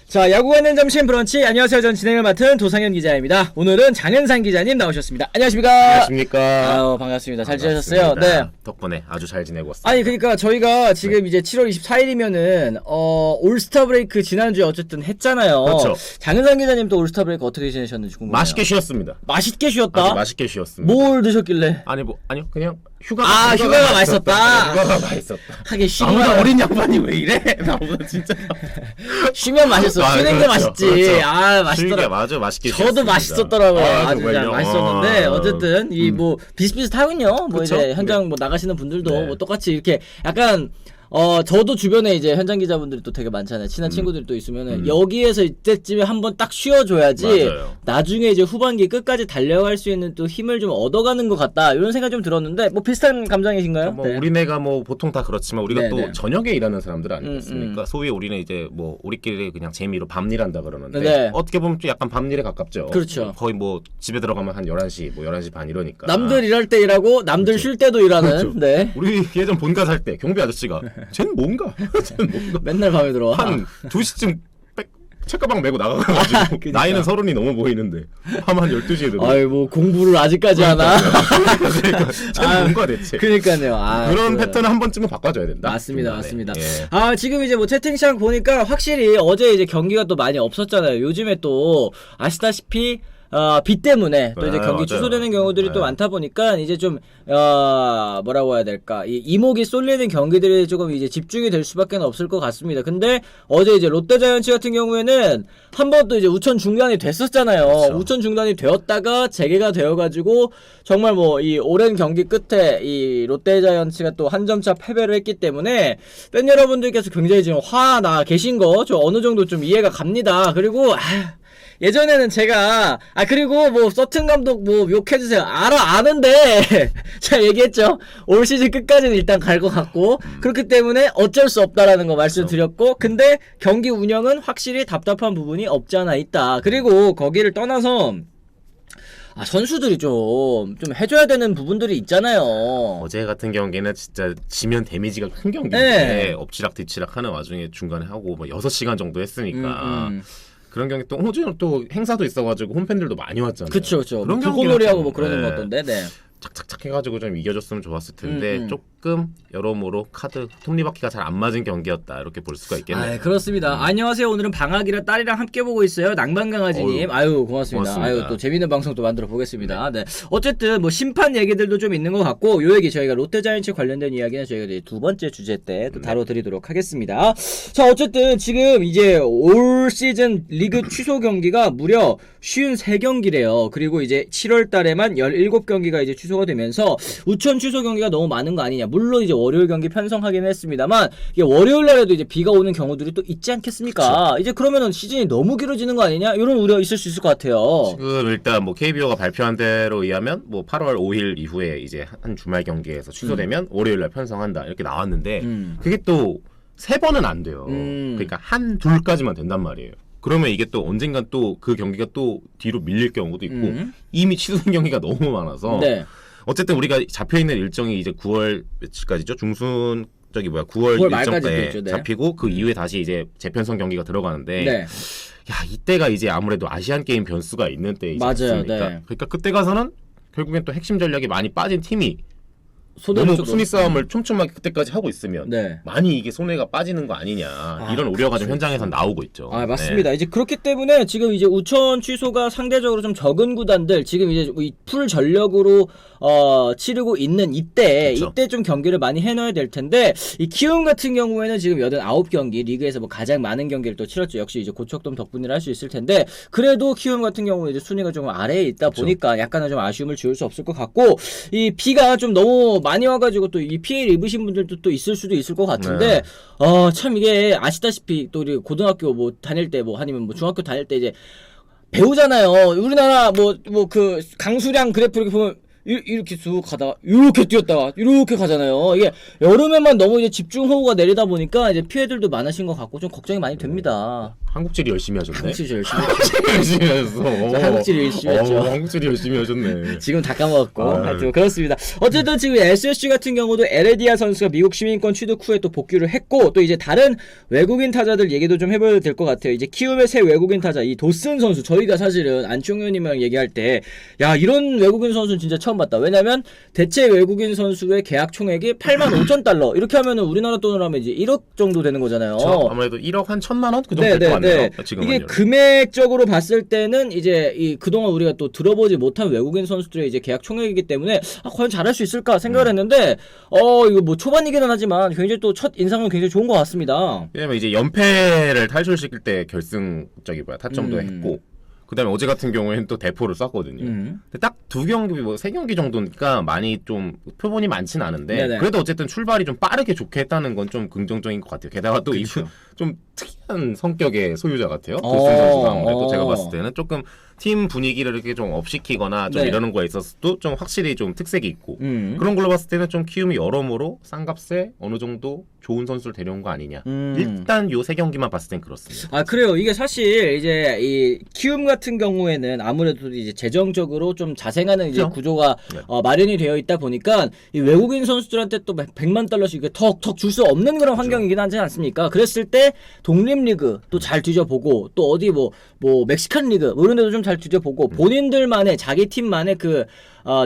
자, 야구 관련 점심 브런치. 안녕하세요. 전 진행을 맡은 도상현 기자입니다. 오늘은 장현상 기자님 나오셨습니다. 안녕하십니까? 안녕하십니까? 아유, 반갑습니다. 잘 지내셨어요? 네. 덕분에 아주 잘 지내고 왔습니다. 아니, 그러니까 저희가 지금 이제 7월 24일이면은 올스타 브레이크 지난주에 어쨌든 했잖아요. 그렇죠. 장현상 기자님 또 올스타 브레이크 어떻게 지내셨는지 궁금해요. 맛있게 쉬었습니다. 맛있게 쉬었다? 아주 맛있게 쉬었습니다. 뭘 드셨길래? 아니요, 그냥 휴가가 휴가가 맛있었다. 휴가가 맛있었다. 하긴 나보다 어린 양반이 왜 이래? 나보다 진짜. 쉬면 맛있어. 쉬는 게 맛있지. 그렇죠. 아, 맛있더라. 맞아, 맛있게 저도 쉬었습니다. 맛있었더라고요. 아주 정말요? 맛있었는데 어쨌든 이 뭐 비슷비슷하군요. 뭐 그쵸? 이제 현장 뭐 나가시는 분들도 네. 뭐 똑같이 이렇게 약간 저도 주변에 이제 현장 기자분들이 또 되게 많잖아요. 친한 친구들이 또 있으면은 여기에서 이때쯤에 한번 딱 쉬어줘야지 맞아요. 나중에 이제 후반기 끝까지 달려갈 수 있는 또 힘을 좀 얻어가는 것 같다 이런 생각 좀 들었는데 뭐 비슷한 감정이신가요? 뭐 네. 우리네가 뭐 보통 다 그렇지만 우리가 네, 또 네. 저녁에 일하는 사람들 아니겠습니까? 소위 우리는 이제 뭐 우리끼리 그냥 재미로 밤일한다 그러는데 네. 어떻게 보면 좀 약간 밤일에 가깝죠. 그렇죠. 거의 뭐 집에 들어가면 한 11시, 뭐 11시 반 이러니까. 남들 일할 때 일하고 남들 그렇죠. 쉴 때도 일하는. 그렇죠. 네. 우리 예전 본가 살 때 경비 아저씨가 쟤는 뭔가 맨날 밤에 들어와. 한 2시쯤 책가방 메고 나가가지고 그러니까. 나이는 30이 넘어 보이는데 밤 한 12시에 들어. 아이 뭐 공부를 아직까지 하나? 그러니까 쟤는 뭔가 대체. 그러니까요. 그런 패턴을 한 번쯤은 바꿔줘야 된다. 맞습니다, 중간에. 맞습니다. 예. 지금 이제 뭐 채팅창 보니까 확실히 어제 이제 경기가 또 많이 없었잖아요. 요즘에 또 아시다시피 비 때문에 또 이제 네, 경기 맞아요. 취소되는 경우들이 또 네. 많다 보니까 이제 좀 뭐라고 해야 될까, 이목이 쏠리는 경기들이 조금 이제 집중이 될 수밖에 없을 것 같습니다. 근데 어제 이제 롯데자이언츠 같은 경우에는 한 번 또 이제 우천 중단이 됐었잖아요. 그렇죠. 우천 중단이 되었다가 재개가 되어가지고 정말 뭐 이 오랜 경기 끝에 이 롯데자이언츠가 또 한 점차 패배를 했기 때문에 팬 여러분들께서 굉장히 지금 화나 계신 거 저 어느 정도 좀 이해가 갑니다. 그리고 예전에는 제가 그리고 뭐 서튼 감독 뭐 욕해주세요. 아는데 제가 얘기했죠. 올 시즌 끝까지는 일단 갈 것 같고 그렇기 때문에 어쩔 수 없다라는 거 말씀드렸고, 근데 경기 운영은 확실히 답답한 부분이 없지 않아 있다. 그리고 거기를 떠나서 선수들이 좀 해줘야 되는 부분들이 있잖아요. 어제 같은 경기는 진짜 지면 데미지가 큰 경기인데 네. 엎치락 뒤치락 하는 와중에 중간에 하고 뭐 6시간 정도 했으니까 음. 그런 경기 또 호주는 또 행사도 있어가지고 홈팬들도 많이 왔잖아요. 그쵸. 그런 불꽃놀이하고 뭐 경기가 그러는 좀, 거 같던데. 네. 착착착 해가지고 좀 이겨줬으면 좋았을 텐데 조금 여러모로 카드 톱니바퀴가 잘 안 맞은 경기였다 이렇게 볼 수가 있겠네요. 그렇습니다. 안녕하세요. 오늘은 방학이라 딸이랑 함께 보고 있어요. 낭만강아지님. 고맙습니다. 고맙습니다. 또 재밌는 방송 또 만들어 보겠습니다. 네. 어쨌든 뭐 심판 얘기들도 좀 있는 것 같고, 요 얘기 저희가 롯데자이언츠 관련된 이야기는 저희가 이제 두 번째 주제 때 또 다뤄드리도록 하겠습니다. 자, 어쨌든 지금 이제 올 시즌 리그 취소 경기가 무려 53경기래요. 그리고 이제 7월 달에만 17경기가 이제 취소가 되면서 우천 취소 경기가 너무 많은 거 아니냐. 물론 이제 월요일 경기 편성하긴 했습니다만 이게 월요일 날에도 이제 비가 오는 경우들이 또 있지 않겠습니까? 그쵸. 이제 그러면은 시즌이 너무 길어지는 거 아니냐? 이런 우려 있을 수 있을 것 같아요. 지금 일단 뭐 KBO가 발표한 대로 의하면 뭐 8월 5일 이후에 이제 한 주말 경기에서 취소되면 월요일 날 편성한다 이렇게 나왔는데 그게 또 3번은 안 돼요. 그러니까 한 둘까지만 된단 말이에요. 그러면 이게 또 언젠간 또 그 경기가 또 뒤로 밀릴 경우도 있고 이미 취소된 경기가 너무 많아서 네. 어쨌든 우리가 잡혀있는 일정이 이제 9월 며칠까지죠? 9월 9월 말까지 일정에 됐죠, 네. 잡히고 그 이후에 다시 이제 재편성 경기가 들어가는데 네. 야 이때가 이제 아무래도 아시안 게임 변수가 있는 때이지 맞아요, 않습니까? 네. 그러니까 그때 가서는 결국엔 또 핵심 전력이 많이 빠진 팀이 손해를 너무 좀 순위 싸움을 촘촘하게 그때까지 하고 있으면 네. 많이 이게 손해가 빠지는 거 아니냐 이런 우려가 좀 현장에서 나오고 있죠. 맞습니다. 네. 이제 그렇기 때문에 지금 이제 우천 취소가 상대적으로 좀 적은 구단들 지금 이제 풀 전력으로 치르고 있는 이때 좀 경기를 많이 해놔야 될 텐데, 이 키움 같은 경우에는 지금 89경기 리그에서 뭐 가장 많은 경기를 또 치렀죠. 역시 이제 고척돔 덕분이라 할 수 있을 텐데, 그래도 키움 같은 경우는 이제 순위가 조금 아래에 있다 보니까 약간은 좀 아쉬움을 지울 수 없을 것 같고, 이 비가 좀 너무 많이 와가지고 또 이 피해를 입으신 분들도 또 있을 수도 있을 것 같은데, 참 이게 아시다시피 또 우리 고등학교 뭐 다닐 때 뭐 아니면 뭐 중학교 다닐 때 이제 배우잖아요. 우리나라 뭐 그 강수량 그래프 이렇게 보면 이렇게 쭉 가다가 이렇게 뛰었다가 이렇게 가잖아요. 이게 여름에만 너무 이제 집중호우가 내리다 보니까 이제 피해들도 많으신 것 같고 좀 걱정이 많이 됩니다. 한국질이 열심히 하셨네. 한국질 열심히 열심히 하셨어. 한국질이 열심히 했죠. 한국질이 열심히 하셨네. 지금 다 까먹었고 하여튼 그렇습니다. 어쨌든 지금 SSG 같은 경우도 에레디아 선수가 미국 시민권 취득 후에 또 복귀를 했고 또 이제 다른 외국인 타자들 얘기도 좀 해봐야 될 것 같아요. 이제 키움의 새 외국인 타자 이 도슨 선수 저희가 사실은 안충현님이랑 얘기할 때 야 이런 외국인 선수는 진짜 처음 봤다. 왜냐면 대체 외국인 선수의 계약 총액이 85,000달러 이렇게 하면은 우리나라 돈으로 하면 이제 1억 정도 되는 거잖아요. 아무래도 1억 한 1,000만 원 그 정도 될 것 같네요. 지금은요. 이게 금액적으로 봤을 때는 이제 이 그동안 우리가 또 들어보지 못한 외국인 선수들의 이제 계약 총액이기 때문에 과연 잘할 수 있을까 생각을 했는데 이거 뭐 초반이기는 하지만 굉장히 또 첫 인상은 굉장히 좋은 것 같습니다. 왜냐면 이제 연패를 탈출시킬 때 타점도 했고 그다음에 어제 같은 경우에는 또 대포를 쐈거든요. 근데 딱 2경기 뭐 3경기 정도니까 많이 좀 표본이 많진 않은데 네네. 그래도 어쨌든 출발이 좀 빠르게 좋게 했다는 건 좀 긍정적인 것 같아요. 게다가 또 이분 좀 특이한 성격의 소유자 같아요. 도슨 선수가 아무래도 제가 봤을 때는 조금 팀 분위기를 이렇게 좀 업시키거나 좀 네. 이러는 거에 있어서도 좀 확실히 좀 특색이 있고 그런 걸로 봤을 때는 좀 키움이 여러모로 싼값에 어느 정도 좋은 선수를 데려온 거 아니냐. 일단 요 3경기만 봤을 땐 그렇습니다. 그래요. 이게 사실 이제 이 키움 같은 경우에는 아무래도 이제 재정적으로 좀 자생하는 이제 그렇죠? 구조가 네. 마련이 되어 있다 보니까 이 외국인 선수들한테 또 100만 달러씩 턱 줄 수 없는 그런 환경이긴 하지 않습니까? 그랬을 때 독립리그 또 잘 뒤져보고 또 어디 뭐 멕시칸 리그 뭐 이런 데도 좀 잘 뒤져보고 본인들만의 자기 팀만의 그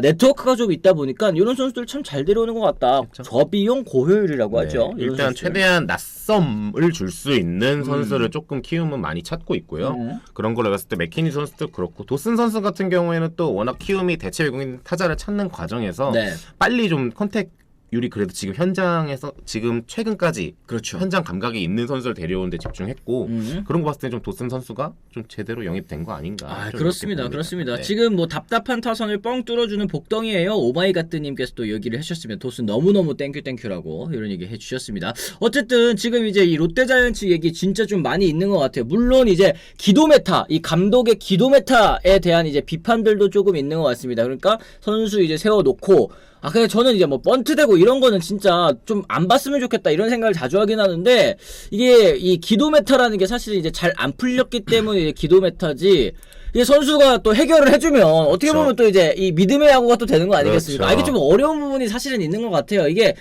네트워크가 좀 있다 보니까 이런 선수들 참 잘 데려오는 것 같다. 그렇죠. 저비용 고효율이라고 하죠. 이런 일단 선수들. 최대한 낯섦을 줄 수 있는 선수를 조금 키움은 많이 찾고 있고요. 그런 걸로 봤을 때 맥키니 선수도 그렇고 도슨 선수 같은 경우에는 또 워낙 키움이 대체 외국인 타자를 찾는 과정에서 네. 빨리 좀 컨택률이 그래도 지금 현장에서 지금 최근까지 그렇죠. 현장 감각이 있는 선수를 데려오는 데 집중했고 그런 거 봤을 때 좀 도슨 선수가 좀 제대로 영입된 거 아닌가. 좀 그렇습니다. 이렇게 그렇습니다. 네. 지금 뭐 답답한 타선을 뻥 뚫어주는 복덩이에요. 오마이갓드님께서 또 얘기를 해주셨으면 도슨 너무너무 땡큐라고 이런 얘기 해주셨습니다. 어쨌든 지금 이제 이 롯데자이언츠 얘기 진짜 좀 많이 있는 것 같아요. 물론 이제 기도 메타, 이 감독의 기도 메타에 대한 이제 비판들도 조금 있는 것 같습니다. 그러니까 선수 이제 세워놓고 근데 저는 이제 뭐 번트되고 이런 거는 진짜 좀 안 봤으면 좋겠다 이런 생각을 자주 하긴 하는데 이게 이 기도 메타라는 게 사실 이제 잘 안 풀렸기 때문에 이제 기도 메타지 이게 선수가 또 해결을 해주면 어떻게 보면 또 이제 이 믿음의 야구가 또 되는 거 아니겠습니까? 그렇죠. 이게 좀 어려운 부분이 사실은 있는 것 같아요. 이게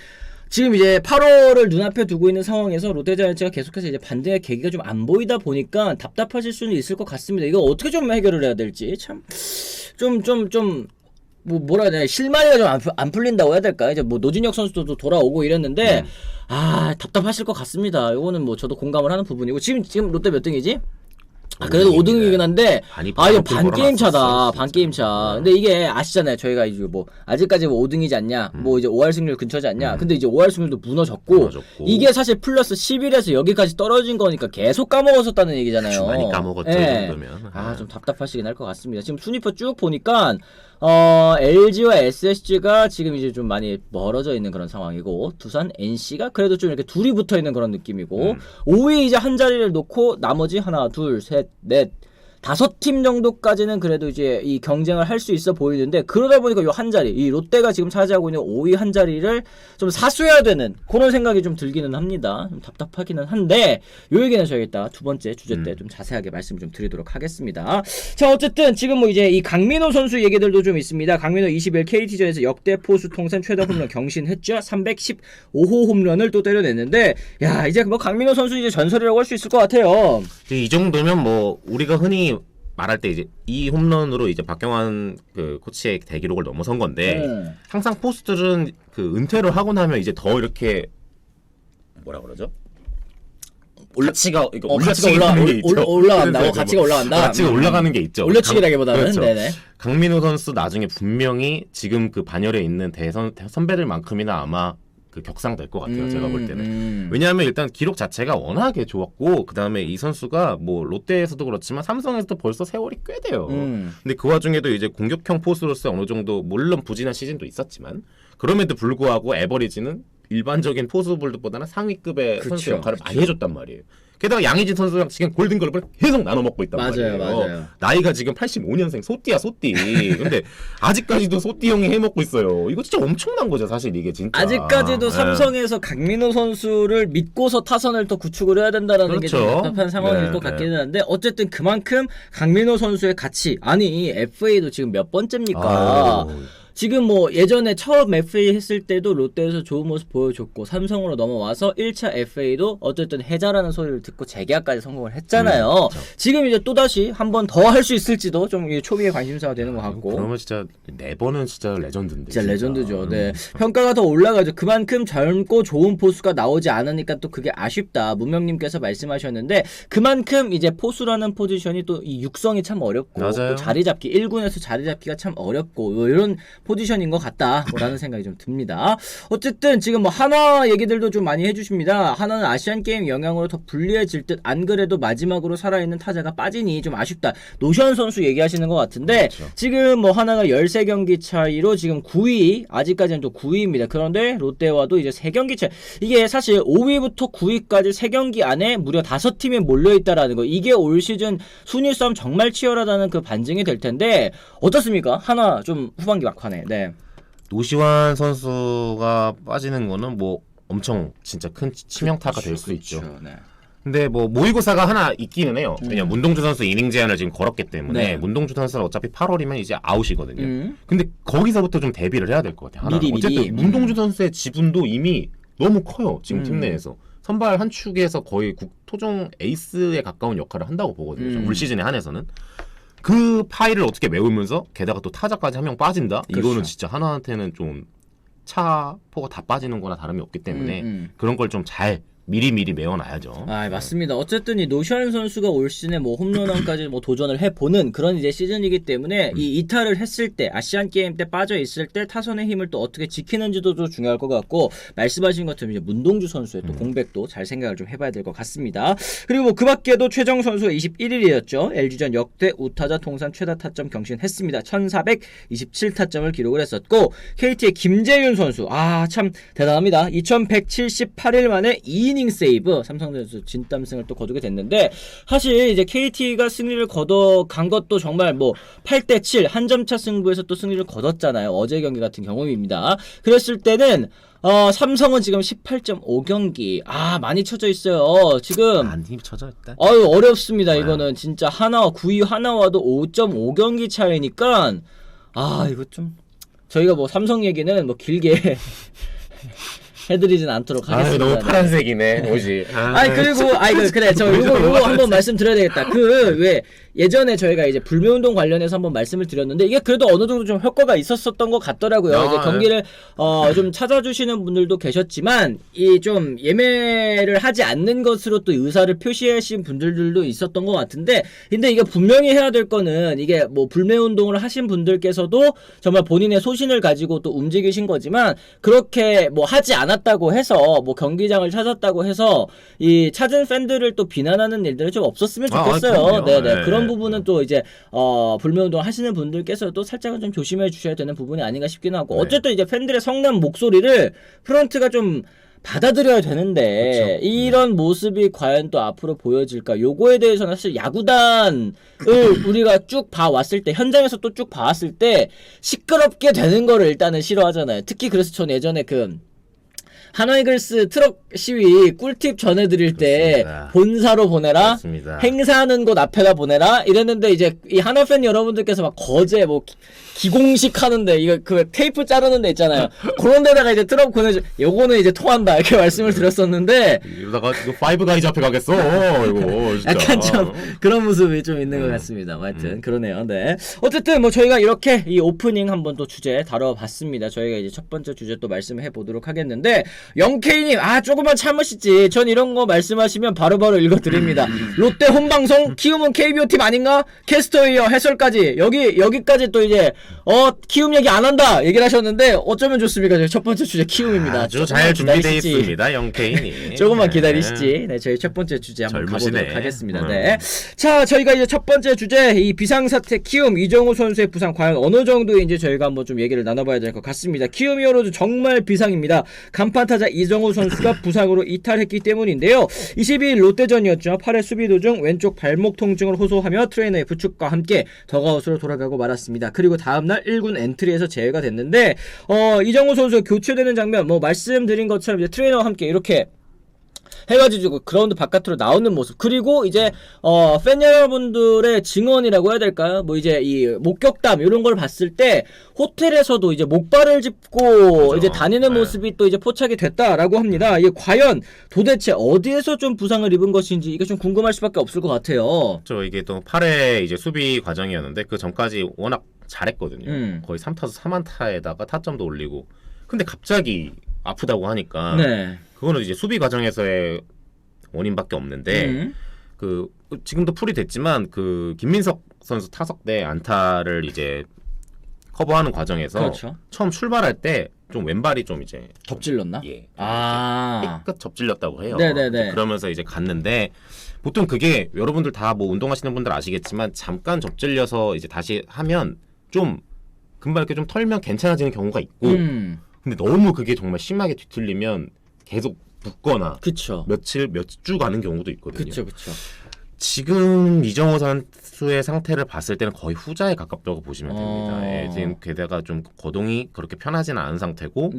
지금 이제 8월을 눈앞에 두고 있는 상황에서 롯데자이언츠가 계속해서 이제 반등의 계기가 좀 안 보이다 보니까 답답하실 수는 있을 것 같습니다. 이거 어떻게 좀 해결을 해야 될지 참 뭐라 해야 되나 실마리가 좀 안 풀린다고 해야 될까? 이제 뭐 노진혁 선수도 돌아오고 이랬는데 답답하실 것 같습니다. 이거는 뭐 저도 공감을 하는 부분이고 지금 롯데 몇 등이지? 그래도 5등이긴 한데 이거 반 게임 차다. 반 게임 차. 근데 이게 아시잖아요. 저희가 이제 뭐 아직까지 뭐 5등이지 않냐? 뭐 이제 5할 승률 근처지 않냐? 근데 이제 5할 승률도 무너졌고 이게 사실 플러스 11에서 여기까지 떨어진 거니까 계속 까먹었었다는 얘기잖아요. 많이 까먹었죠. 이 정도면. 좀 답답하시긴 할 것 같습니다. 지금 순위표 쭉 보니까 LG와 SSG가 지금 이제 좀 많이 멀어져 있는 그런 상황이고 두산, NC가 그래도 좀 이렇게 둘이 붙어 있는 그런 느낌이고 5위 이제 한 자리를 놓고 나머지 하나, 둘, 셋, 넷 5팀 정도까지는 그래도 이제 이 경쟁을 할 수 있어 보이는데 그러다 보니까 요 한 자리 이 롯데가 지금 차지하고 있는 5위 한 자리를 좀 사수해야 되는 그런 생각이 좀 들기는 합니다. 좀 답답하기는 한데 요 얘기는 저희가 이따 두 번째 주제 때 좀 자세하게 말씀을 좀 드리도록 하겠습니다. 자 어쨌든 지금 뭐 이제 이 강민호 선수 얘기들도 좀 있습니다. 강민호 21 KT전에서 역대 포수 통산 최다 홈런 경신했죠. 315호 홈런을 또 때려냈는데 야 이제 뭐 강민호 선수 이제 전설이라고 할 수 있을 것 같아요. 이 정도면 뭐 우리가 흔히 말할 때 이제 이 홈런으로 이제 박경환 그 코치의 대기록을 넘어선 건데 항상 포수들은 그 은퇴를 하고 나면 이제 더 이렇게 뭐라 그러죠? 가치가 올라간다고 가치가 올라간다. 가치가 올라가는 게 있죠. 올려치기라기보다는 그렇죠. 네네. 강민호 선수 나중에 분명히 지금 그 반열에 있는 선배들만큼이나 아마 그 격상될 것 같아요. 제가 볼 때는. 왜냐하면 일단 기록 자체가 워낙에 좋았고 그 다음에 이 선수가 뭐 롯데에서도 그렇지만 삼성에서도 벌써 세월이 꽤 돼요. 근데 그 와중에도 이제 공격형 포수로서 어느 정도 물론 부진한 시즌도 있었지만 그럼에도 불구하고 에버리지는 일반적인 포수들보다는 상위급의 선수 역할을 많이 해줬단 말이에요. 게다가 양의진 선수랑 지금 골든글러브를 계속 나눠 먹고 있단 말이에요. 맞아요. 나이가 지금 85년생 소띠야 소띠. 근데 아직까지도 소띠 형이 해먹고 있어요. 이거 진짜 엄청난 거죠 사실 이게 진짜. 아직까지도 삼성에서 강민호 선수를 믿고서 타선을 또 구축을 해야 된다라는 게 좀 그렇죠. 답답한 상황일 것 같기는 한데 어쨌든 그만큼 강민호 선수의 가치 아니 FA도 지금 몇 번째입니까? 지금 뭐 예전에 처음 FA 했을 때도 롯데에서 좋은 모습 보여줬고 삼성으로 넘어와서 1차 FA도 어쨌든 해자라는 소리를 듣고 재계약까지 성공을 했잖아요. 그렇죠. 지금 이제 또다시 한 번 더 할 수 있을지도 좀 초미의 관심사가 되는 것 같고. 그러면 진짜 4번은 진짜 레전드인데. 진짜 레전드죠. 네. 평가가 더 올라가죠. 그만큼 젊고 좋은 포수가 나오지 않으니까 또 그게 아쉽다. 문명님께서 말씀하셨는데 그만큼 이제 포수라는 포지션이 또 이 육성이 참 어렵고 맞아요. 또 자리 잡기 1군에서 자리 잡기가 참 어렵고 뭐 이런 포지션인 것 같다라는 생각이 좀 듭니다. 어쨌든 지금 뭐 한화 얘기들도 좀 많이 해주십니다. 한화는 아시안 게임 영향으로 더 불리해질 듯 안 그래도 마지막으로 살아있는 타자가 빠지니 좀 아쉽다. 노시환 선수 얘기하시는 것 같은데 그렇죠. 지금 뭐 하나가 13경기 차이로 지금 9위 아직까지는 또 9위입니다. 그런데 롯데와도 이제 3경기 차이. 이게 사실 5위부터 9위까지 3경기 안에 무려 5팀이 몰려있다라는 거. 이게 올 시즌 순위 싸움 정말 치열하다는 그 반증이 될 텐데 어떻습니까? 하나 좀 후반기 막판에. 네. 노시환 선수가 빠지는 거는 뭐 엄청 진짜 큰 치명타가 될 수 있죠. 네. 근데 뭐 모의고사가 하나 있기는 해요. 왜냐면 문동주 선수 이닝 제한을 지금 걸었기 때문에 네. 문동주 선수는 어차피 8월이면 이제 아웃이거든요. 근데 거기서부터 좀 대비를 해야 될 것 같아요. 미리. 어쨌든 문동주 선수의 지분도 이미 너무 커요. 지금 팀 내에서. 선발 한 축에서 거의 토종 에이스에 가까운 역할을 한다고 보거든요. 올 시즌에 한해서는. 그 파일을 어떻게 메우면서 게다가 또 타자까지 한 명 빠진다? 그렇죠. 이거는 진짜 하나한테는 좀 차포가 다 빠지는 거나 다름이 없기 때문에 그런 걸 좀 잘 미리미리 메워놔야죠. 아, 맞습니다. 어쨌든 이 노시환 선수가 올 시즌에 뭐 홈런왕까지 뭐 도전을 해보는 그런 이제 시즌이기 때문에 이 이탈을 했을 때 아시안 게임 때 빠져 있을 때 타선의 힘을 또 어떻게 지키는지도 또 중요할 것 같고 말씀하신 것처럼 이제 문동주 선수의 또 공백도 잘 생각을 좀 해봐야 될 것 같습니다. 그리고 뭐 그 밖에도 최정 선수가 21일이었죠. LG전 역대 우타자 통산 최다 타점 경신했습니다. 1427타점을 기록을 했었고 KT의 김재윤 선수 참 대단합니다. 2178일 만에 2이닝 세이브 삼성 선수 진땀승을 또 거두게 됐는데 사실 이제 KT가 승리를 거둬간 것도 정말 뭐 8대7 한 점차 승부에서 또 승리를 거뒀잖아요. 어제 경기 같은 경우입니다. 그랬을 때는 삼성은 지금 18.5경기 많이 쳐져 있어요. 지금 안 힘 쳐져 있다. 어렵습니다. 이거는 진짜 하나와 9위 하나와도 5.5경기 차이니까 이거 좀 저희가 뭐 삼성 얘기는 뭐 길게 해드리진 않도록 하겠습니다. 너무 파란색이네 옷이. 그리고 그래 저 요거 한번 말씀드려야 되겠다. 왜 예전에 저희가 이제 불매운동 관련해서 한번 말씀을 드렸는데 이게 그래도 어느 정도 좀 효과가 있었던 것 같더라고요. 이제 경기를 좀 찾아주시는 분들도 계셨지만 이 좀 예매를 하지 않는 것으로 또 의사를 표시하신 분들도 있었던 것 같은데 근데 이게 분명히 해야 될 거는 이게 뭐 불매운동을 하신 분들께서도 정말 본인의 소신을 가지고 또 움직이신 거지만 그렇게 뭐 하지 않았다고 해서 뭐 경기장을 찾았다고 해서 이 찾은 팬들을 또 비난하는 일들은 좀 없었으면 좋겠어요. 네네. 그런 부분은 또 이제 불매운동 하시는 분들께서도 살짝은 좀 조심해 주셔야 되는 부분이 아닌가 싶긴 하고 어쨌든 이제 팬들의 성난 목소리를 프런트가 좀 받아들여야 되는데 이런 모습이 과연 또 앞으로 보여질까 요거에 대해서는 사실 야구단을 우리가 쭉 봐왔을 때 현장에서 또 쭉 봐왔을 때 시끄럽게 되는 거를 일단은 싫어하잖아요. 특히 그래서 전 예전에 하나이글스 트럭 시위 꿀팁 전해드릴 때 본사로 보내라 그렇습니다. 행사하는 곳 앞에다 보내라 이랬는데 이제 이 하나팬 여러분들께서 막 거제 뭐 기공식 하는데 이거 테이프 자르는 데 있잖아요. 그런 데다가 이제 트럭 보내줘 요거는 이제 통한다 이렇게 말씀을 드렸었는데 이러다가 이거 파이브 가이즈 앞에 가겠어 이거 진짜. 약간 좀 그런 모습이 좀 있는 것 같습니다. 하여튼 그러네요. 네. 어쨌든 뭐 저희가 이렇게 이 오프닝 한번 또 주제 다뤄봤습니다. 저희가 이제 첫 번째 주제 또 말씀해 보도록 하겠는데 영케이님 조금만 참으시지. 전 이런 거 말씀하시면 바로바로 읽어드립니다. 롯데 홈방송 키움은 KBO 팀 아닌가? 캐스터 이어 해설까지 여기까지 또 이제 키움 얘기 안 한다 얘기를 하셨는데 어쩌면 좋습니까? 저희 첫 번째 주제 키움입니다. 아주 잘 준비되어 있습니다. 영케이님. 조금만 기다리시지. 네, 저희 첫 번째 주제 한번 젊으시네. 가보도록 하겠습니다. 네. 자, 저희가 이제 첫 번째 주제 이 비상사태 키움 이정우 선수의 부상 과연 어느 정도인지 저희가 한번 좀 얘기를 나눠봐야 될 것 같습니다. 키움 히어로즈 정말 비상입니다. 간판 타자 이정우 선수가 부상으로 이탈했기 때문인데요. 22일 롯데전이었죠. 8회 수비 도중 왼쪽 발목 통증을 호소하며 트레이너의 부축과 함께 더가웃으로 돌아가고 말았습니다. 그리고 다음날 1군 엔트리에서 제외가 됐는데 이정우 선수 교체되는 장면 뭐 말씀드린 것처럼 이제 트레이너와 함께 이렇게 해가지고 그라운드 바깥으로 나오는 모습, 그리고 이제 팬 여러분들의 증언이라고 해야 될까요? 뭐 이제 이 목격담 이런 걸 봤을 때 호텔에서도 이제 목발을 짚고 그렇죠. 이제 다니는 모습이 또 이제 포착이 됐다라고 합니다. 이게 과연 도대체 어디에서 좀 부상을 입은 것인지 이게 좀 궁금할 수밖에 없을 것 같아요. 이게 또 8회 이제 수비 과정이었는데 그 전까지 워낙 잘했거든요. 거의 3타수 3안타에다가 타점도 올리고. 근데 갑자기 아프다고 하니까 그거는 이제 수비 과정에서의 원인밖에 없는데 그 지금도 풀이 됐지만 그 김민석 선수 타석 때 안타를 이제 커버하는 과정에서 그렇죠. 처음 출발할 때 좀 왼발이 좀 이제 접질렀나? 예. 아. 삐끗 접질렸다고 해요. 네네네. 그러면서 이제 갔는데 보통 그게 여러분들 다 뭐 운동하시는 분들 아시겠지만 잠깐 접질려서 이제 다시 하면 좀 금방 이렇게 좀 털면 괜찮아지는 경우가 있고 근데 너무 그게 정말 심하게 뒤틀리면 계속 붓거나 그쵸. 몇 주 가는 경우도 있거든요. 그쵸. 지금 이정우 선수의 상태를 봤을 때는 거의 후자에 가깝다고 보시면 됩니다. 예, 지금 게다가 좀 거동이 그렇게 편하지는 않은 상태고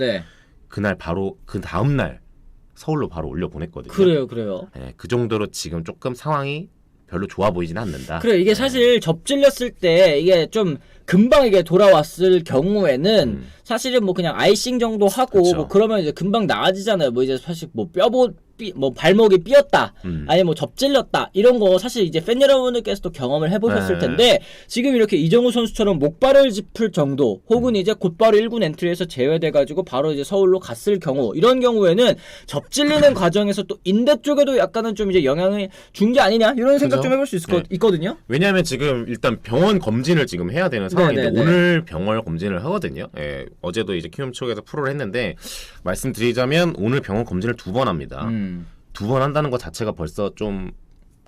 그날 바로 그 다음 날 서울로 바로 올려 보냈거든요. 그래요. 예, 그 정도로 지금 조금 상황이 별로 좋아 보이지는 않는다. 그래 이게 사실 접질렸을 때 이게 좀 금방 이게 돌아왔을 경우에는 사실은 뭐 그냥 아이싱 정도 하고 그쵸. 뭐 그러면 이제 금방 나아지잖아요. 뭐 이제 사실 뭐 뭐 발목이 삐었다 아니 뭐 접질렸다 이런 거 사실 이제 팬 여러분들께서도 경험을 해보셨을 텐데 지금 이렇게 이정우 선수처럼 목발을 짚을 정도 혹은 이제 곧바로 1군 엔트리에서 제외돼가지고 바로 이제 서울로 갔을 경우 이런 경우에는 접질리는 과정에서 또 인대 쪽에도 약간은 좀 이제 영향을 준 게 아니냐 이런 생각 그죠? 좀 해볼 수 있거든요. 왜냐하면 지금 일단 병원 검진을 지금 해야 되는 상황인데 오늘 병원 검진을 하거든요. 예, 어제도 이제 키움 쪽에서 프로를 했는데 말씀드리자면 오늘 병원 검진을 2번 합니다. 2번 한다는 것 자체가 벌써 좀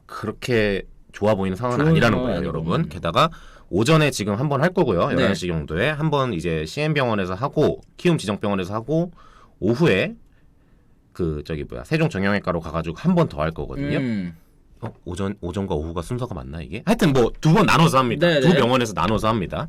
그렇게 좋아 보이는 상황은 아니라는 거예요, 여러분. 게다가 오전에 지금 한 번 할 거고요. 11시 정도에 한 번 이제 CM병원에서 하고 키움 지정병원에서 하고 오후에 그 세종 정형외과로 가가지고 한 번 더 할 거거든요. 오전과 오후가 순서가 맞나 이게? 하여튼 뭐 2번 나눠서 합니다. 두 병원에서 나눠서 합니다.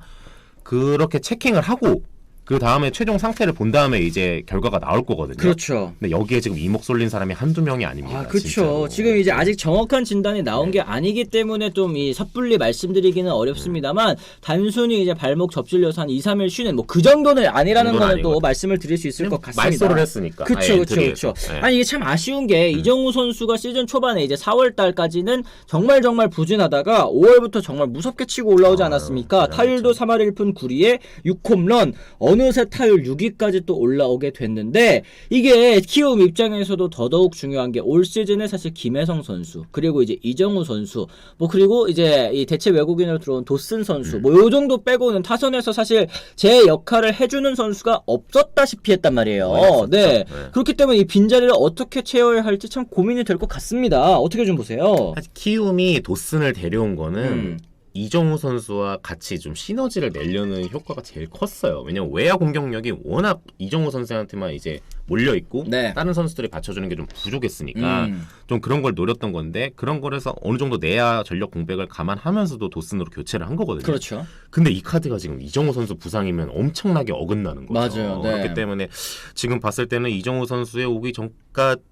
그렇게 체킹을 하고 그 다음에 최종 상태를 본 다음에 이제 결과가 나올 거거든요. 그렇죠. 근데 여기에 지금 이목 쏠린 사람이 한두 명이 아닙니다. 아, 그렇죠. 진짜로. 지금 이제 아직 정확한 진단이 나온 게 아니기 때문에 좀 이 섣불리 말씀드리기는 어렵습니다만 단순히 이제 발목 접질려서 한 2, 3일 쉬는 뭐 그 정도는 아니라는 거는 또 말씀을 드릴 수 있을 것 같습니다. 말소를 했으니까. 그렇죠. 네. 아니 이게 참 아쉬운 게 이정우 선수가 시즌 초반에 이제 4월 달까지는 정말 부진하다가 5월부터 정말 무섭게 치고 올라오지 않았습니까? 타율도 3할 1푼 9리에 6홈런 어느새 타율 6위까지 또 올라오게 됐는데 이게 키움 입장에서도 더더욱 중요한 게 올 시즌에 사실 김혜성 선수 그리고 이제 이정우 선수 뭐 그리고 이제 이 대체 외국인으로 들어온 도슨 선수 뭐 요 정도 빼고는 타선에서 사실 제 역할을 해주는 선수가 없었다시피 했단 말이에요. 네. 그렇기 때문에 이 빈자리를 어떻게 채워야 할지 참 고민이 될 것 같습니다. 어떻게 좀 보세요? 사실 키움이 도슨을 데려온 거는 이정우 선수와 같이 좀 시너지를 내려는 효과가 제일 컸어요. 왜냐면 외야 공격력이 워낙 이정우 선수한테만 이제 몰려 있고 다른 선수들이 받쳐주는 게 좀 부족했으니까 좀 그런 걸 노렸던 건데 그런 거에서 어느 정도 내야 전력 공백을 감안하면서도 도슨으로 교체를 한 거거든요. 그렇죠. 근데 이 카드가 지금 이정우 선수 부상이면 엄청나게 어긋나는 거죠. 맞아요. 네. 그렇기 때문에 지금 봤을 때는 이정우 선수의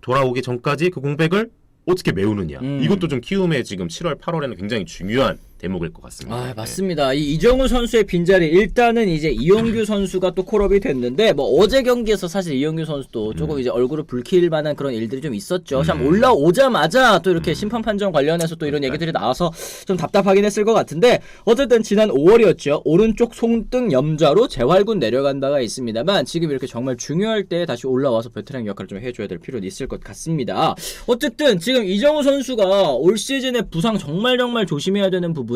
돌아오기 전까지 그 공백을 어떻게 메우느냐. 이것도 좀 키움의 지금 7월, 8월에는 굉장히 중요한 대목일 것 같습니다. 아, 맞습니다. 이 이정우 선수의 빈자리 일단은 이제 이용규 선수가 또 콜업이 됐는데 뭐 어제 경기에서 사실 이용규 선수도 조금 이제 얼굴을 붉힐 만한 그런 일들이 좀 있었죠. 참 올라오자마자 또 이렇게 심판 판정 관련해서 또 이런 얘기들이 나와서 좀 답답하긴 했을 것 같은데 어쨌든 지난 5월이었죠. 오른쪽 손등 염좌로 재활군 내려간 바가 있습니다만 지금 이렇게 정말 중요할 때 다시 올라와서 베테랑 역할을 좀 해줘야 될 필요는 있을 것 같습니다. 어쨌든 지금 이정우 선수가 올 시즌에 부상 정말 조심해야 되는 부분이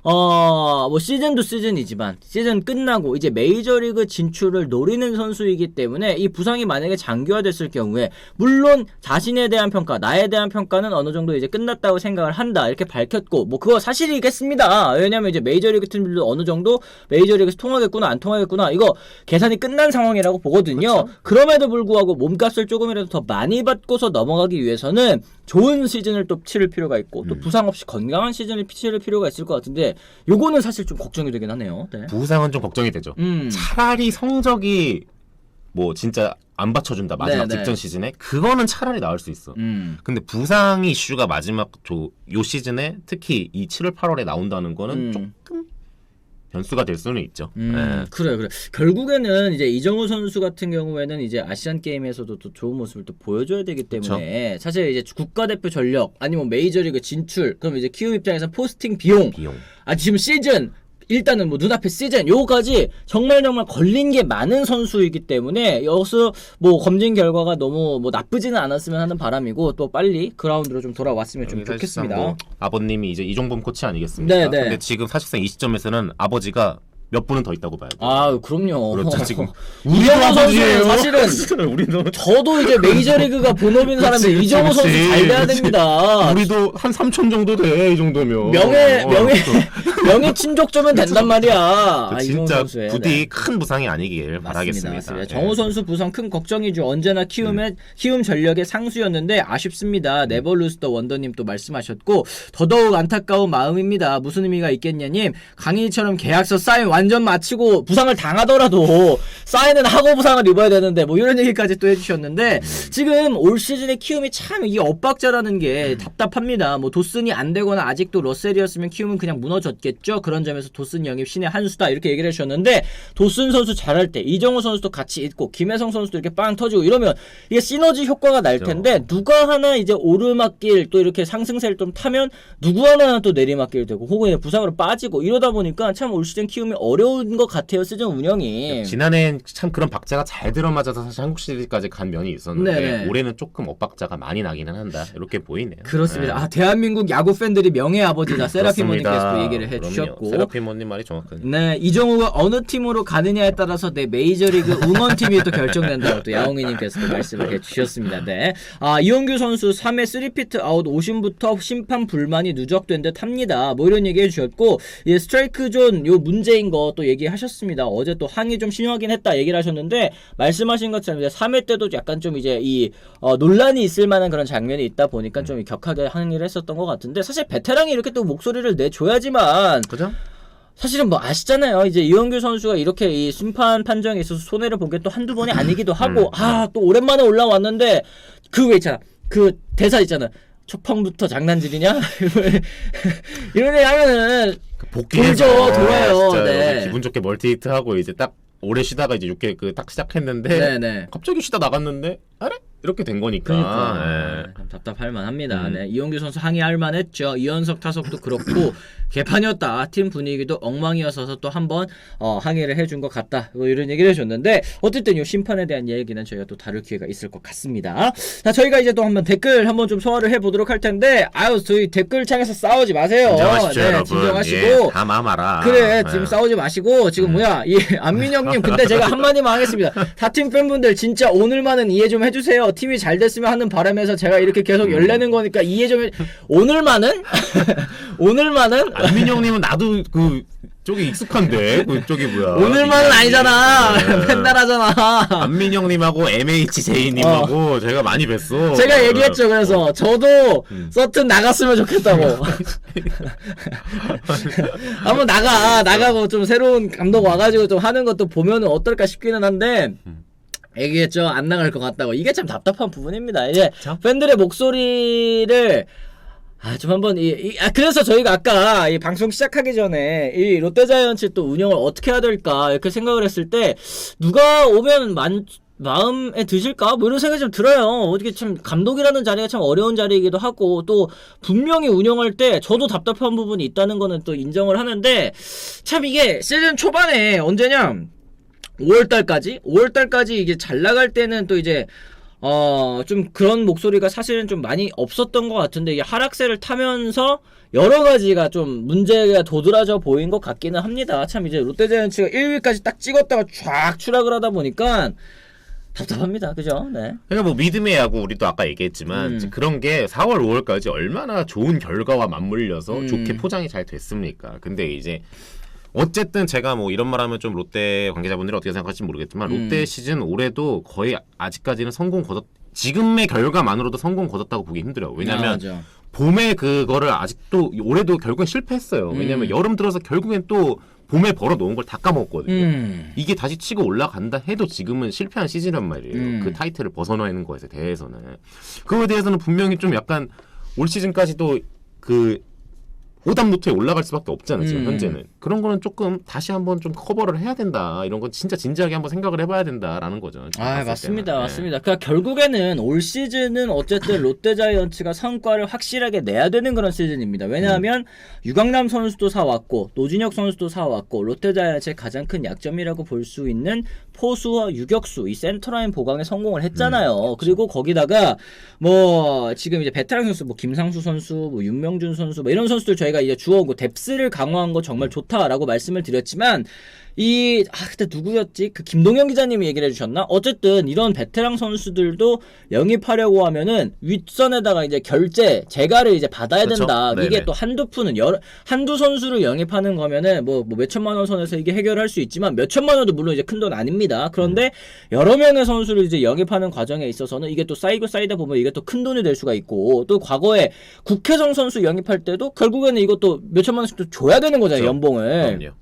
뭐 시즌도 시즌이지만 시즌 끝나고 이제 메이저리그 진출을 노리는 선수이기 때문에 이 부상이 만약에 장기화됐을 경우에 물론 자신에 대한 평가, 나에 대한 평가는 어느 정도 이제 끝났다고 생각을 한다 이렇게 밝혔고 뭐 그거 사실이겠습니다. 왜냐면 이제 메이저리그 팀들도 어느 정도 메이저리그에서 통하겠구나 안 통하겠구나 이거 계산이 끝난 상황이라고 보거든요. 그렇죠. 그럼에도 불구하고 몸값을 조금이라도 더 많이 받고서 넘어가기 위해서는 좋은 시즌을 또 치를 필요가 있고 또 부상 없이 건강한 시즌을 치를 필요가 있을 것 같은데 요거는 사실 좀 걱정이 되긴 하네요. 네. 부상은 좀 걱정이 되죠. 차라리 성적이 뭐 진짜 안 받쳐준다 마지막 직전 시즌에 그거는 차라리 나을 수 있어. 근데 부상 이슈가 마지막 요 시즌에 특히 이 7월 8월에 나온다는 거는 조금 변수가 될 수는 있죠. 네. 그래. 결국에는 이제 이정우 선수 같은 경우에는 이제 아시안 게임에서도 또 좋은 모습을 또 보여줘야 되기 때문에 그쵸? 사실 이제 국가대표 전력 아니면 메이저리그 진출 그럼 이제 키움 입장에서 포스팅 비용. 지금 시즌 일단은 뭐 눈앞에 시즌 요거까지 정말 걸린 게 많은 선수이기 때문에 여기서 뭐 검진 결과가 너무 뭐 나쁘지는 않았으면 하는 바람이고 또 빨리 그라운드로 좀 돌아왔으면 좀 좋겠습니다. 뭐 아버님이 이제 이종범 코치 아니겠습니까? 네네. 근데 지금 사실상 이 시점에서는 아버지가 몇 분은 더 있다고 봐야 돼요. 그럼요. 그렇죠. 지금 이정우 선수는 사실은 우리도 저도 이제 메이저리그가 본업인 사람인데 이정우 선수 잘 돼야 됩니다. 우리도 한 3천 정도 돼 이 정도면. 명예 친족점은 된단 말이야. 진짜 부디 큰 부상이 아니길 바라겠습니다. 맞습니다. 정우 선수 부상 큰 걱정이죠. 언제나 키움 전력의 상수였는데 아쉽습니다. 네버루스터 원더님 또 말씀하셨고 더더욱 안타까운 마음입니다. 무슨 의미가 있겠냐님 강인이처럼 계약서 사인 완전 마치고 부상을 당하더라도 사인은 하고 부상을 입어야 되는데 뭐 이런 얘기까지 또 해주셨는데 지금 올 시즌에 키움이 참 이게 엇박자라는 게 답답합니다. 뭐 도슨이 안 되거나 아직도 러셀이었으면 키움은 그냥 무너졌겠죠. 그런 점에서 도슨 영입 신의 한 수다 이렇게 얘기를 해주셨는데 도슨 선수 잘할 때 이정우 선수도 같이 있고 김혜성 선수도 이렇게 빵 터지고 이러면 이게 시너지 효과가 날 텐데 누가 하나 이제 오르막길 또 이렇게 상승세를 좀 타면 누구 하나 또 내리막길 되고 혹은 부상으로 빠지고 이러다 보니까 참 올 시즌 키움이 어려운 것 같아요. 시즌 운영이. 지난해엔 참 그런 박자가 잘 들어맞아서 사실 한국 시리즈까지 간 면이 있었는데 네네. 올해는 조금 엇박자가 많이 나기는 한다. 이렇게 보이네요. 그렇습니다. 대한민국 야구 팬들이 명예 아버지다. 세라피모님께서 또 얘기를 해주셨고. 세라피모님 말이 정확하네. 네, 이정우가 어느 팀으로 가느냐에 따라서 내 메이저리그 응원팀이 또 결정된다고 또 야옹이님께서 또 말씀을 해주셨습니다. 네, 이용규 선수 3회 3피트 아웃 오심부터 심판 불만이 누적된 듯 합니다. 뭐 이런 얘기 해주셨고 스트라이크 존 요 문제인 거 또 얘기하셨습니다. 어제 또 항의 좀 심하긴 했다 얘기를 하셨는데 말씀하신 것처럼 이제 3회 때도 약간 좀 이제 이 논란이 있을 만한 그런 장면이 있다 보니까 좀 격하게 항의를 했었던 것 같은데 사실 베테랑이 이렇게 또 목소리를 내줘야지만 그죠? 사실은 뭐 아시잖아요. 이제 이용규 선수가 이렇게 이 심판 판정에 있어서 손해를 본 게 또 한두 번이 아니기도 하고 또 오랜만에 올라왔는데 그 왜 있잖아. 그 대사 있잖아. 초판부터 장난질이냐? 이런 얘기 하면은 복귀해서 돌아요. 네. 기분 좋게 멀티히트 하고 이제 딱 오래 쉬다가 이제 6회 딱 시작했는데 네네. 갑자기 쉬다 나갔는데 아래? 이렇게 된 거니까. 그러니까 답답할 만합니다. 네, 이용규 선수 항의할 만했죠. 이현석 타석도 그렇고 개판이었다. 팀 분위기도 엉망이어서 또 한번 항의를 해준 것 같다. 뭐 이런 얘기를 해줬는데 어쨌든 이 심판에 대한 얘기는 저희가 또 다룰 기회가 있을 것 같습니다. 자, 저희가 이제 또 한번 댓글 한번 좀 소화를 해보도록 할 텐데 저희 댓글창에서 싸우지 마세요. 진정하시죠, 여러분. 진정하시고. 예, 다 마마라. 그래, 지금 싸우지 마시고 지금 이 안민영님 근데 제가 한마디만 하겠습니다. 타팀 팬분들 진짜 오늘만은 이해 좀 해주세요. 팀이 잘 됐으면 하는 바람에서 제가 이렇게 계속 열내는 거니까 이해 좀 오늘만은 안민영님은 나도 그 쪽이 익숙한데 그쪽이 뭐야? 오늘만은 아니잖아. 맨날 하잖아. 안민영님하고 MHJ님하고 제가 많이 뵀어. 제가 얘기했죠. 그래서 저도 서튼 나갔으면 좋겠다고. 한번 나가고 좀 새로운 감독 와가지고 좀 하는 것도 보면은 어떨까 싶기는 한데. 얘기했죠. 안 나갈 것 같다고. 이게 참 답답한 부분입니다. 이제 팬들의 목소리를 좀 한번 그래서 저희가 아까 이 방송 시작하기 전에 이 롯데자이언츠 또 운영을 어떻게 해야 될까 이렇게 생각을 했을 때 누가 오면 마음에 드실까? 뭐 이런 생각이 좀 들어요. 어떻게 참 감독이라는 자리가 참 어려운 자리이기도 하고 또 분명히 운영할 때 저도 답답한 부분이 있다는 거는 또 인정을 하는데 참 이게 시즌 초반에 언제냐 5월달까지 이게 잘 나갈 때는 또 이제 좀 그런 목소리가 사실은 좀 많이 없었던 것 같은데 이게 하락세를 타면서 여러 가지가 좀 문제가 도드라져 보인 것 같기는 합니다. 참 이제 롯데자이언츠가 1위까지 딱 찍었다가 쫙 추락을 하다 보니까 답답합니다. 그죠? 네. 그러니까 뭐 믿음의 야구 우리도 아까 얘기했지만 그런 게 4월 5월까지 얼마나 좋은 결과와 맞물려서 좋게 포장이 잘 됐습니까? 근데 이제 어쨌든 제가 뭐 이런 말하면 좀 롯데 관계자분들이 어떻게 생각할지 모르겠지만 롯데 시즌 올해도 거의 아직까지는 지금의 결과만으로도 성공 거뒀다고 보기 힘들어요. 왜냐면 봄에 그거를 아직도 올해도 결국엔 실패했어요. 왜냐면 여름 들어서 결국엔 또 봄에 벌어놓은 걸 다 까먹었거든요. 이게 다시 치고 올라간다 해도 지금은 실패한 시즌이란 말이에요. 그 타이틀을 벗어나는 것에 대해서는. 그거에 대해서는 분명히 좀 약간 올 시즌까지도 그 오답노트에 올라갈 수밖에 없잖아요. 지금 현재는. 그런 거는 조금 다시 한번 좀 커버를 해야 된다. 이런 건 진짜 진지하게 한번 생각을 해봐야 된다라는 거죠. 맞습니다. 때는. 맞습니다. 그러니까 결국에는 올 시즌은 어쨌든 롯데자이언츠가 성과를 확실하게 내야 되는 그런 시즌입니다. 왜냐하면 유강남 선수도 사왔고 노진혁 선수도 사왔고 롯데자이언츠의 가장 큰 약점이라고 볼 수 있는 포수와 유격수 이 센터라인 보강에 성공을 했잖아요. 그리고 거기다가 뭐 지금 이제 베테랑 선수 뭐 김상수 선수 뭐 윤명준 선수 뭐 이런 선수들 저희가 이제 주어오고 뎁스를 강화한 거 정말 좋다라고 말씀을 드렸지만 그때 누구였지? 그 김동현 기자님이 얘기를 해주셨나? 어쨌든 이런 베테랑 선수들도 영입하려고 하면은 윗선에다가 이제 재가를 이제 받아야 된다. 그렇죠? 이게 또 한두 선수를 영입하는 거면은 뭐 몇천만 원 선에서 이게 해결할 수 있지만 몇천만 원도 물론 이제 큰 돈 아닙니다. 그런데 여러 명의 선수를 이제 영입하는 과정에 있어서는 이게 또 쌓이다 보면 이게 또 큰 돈이 될 수가 있고 또 과거에 국회성 선수 영입할 때도 결국에는 이것도 몇천만 원씩 또 줘야 되는 거잖아요. 그렇죠. 연봉을. 그럼요.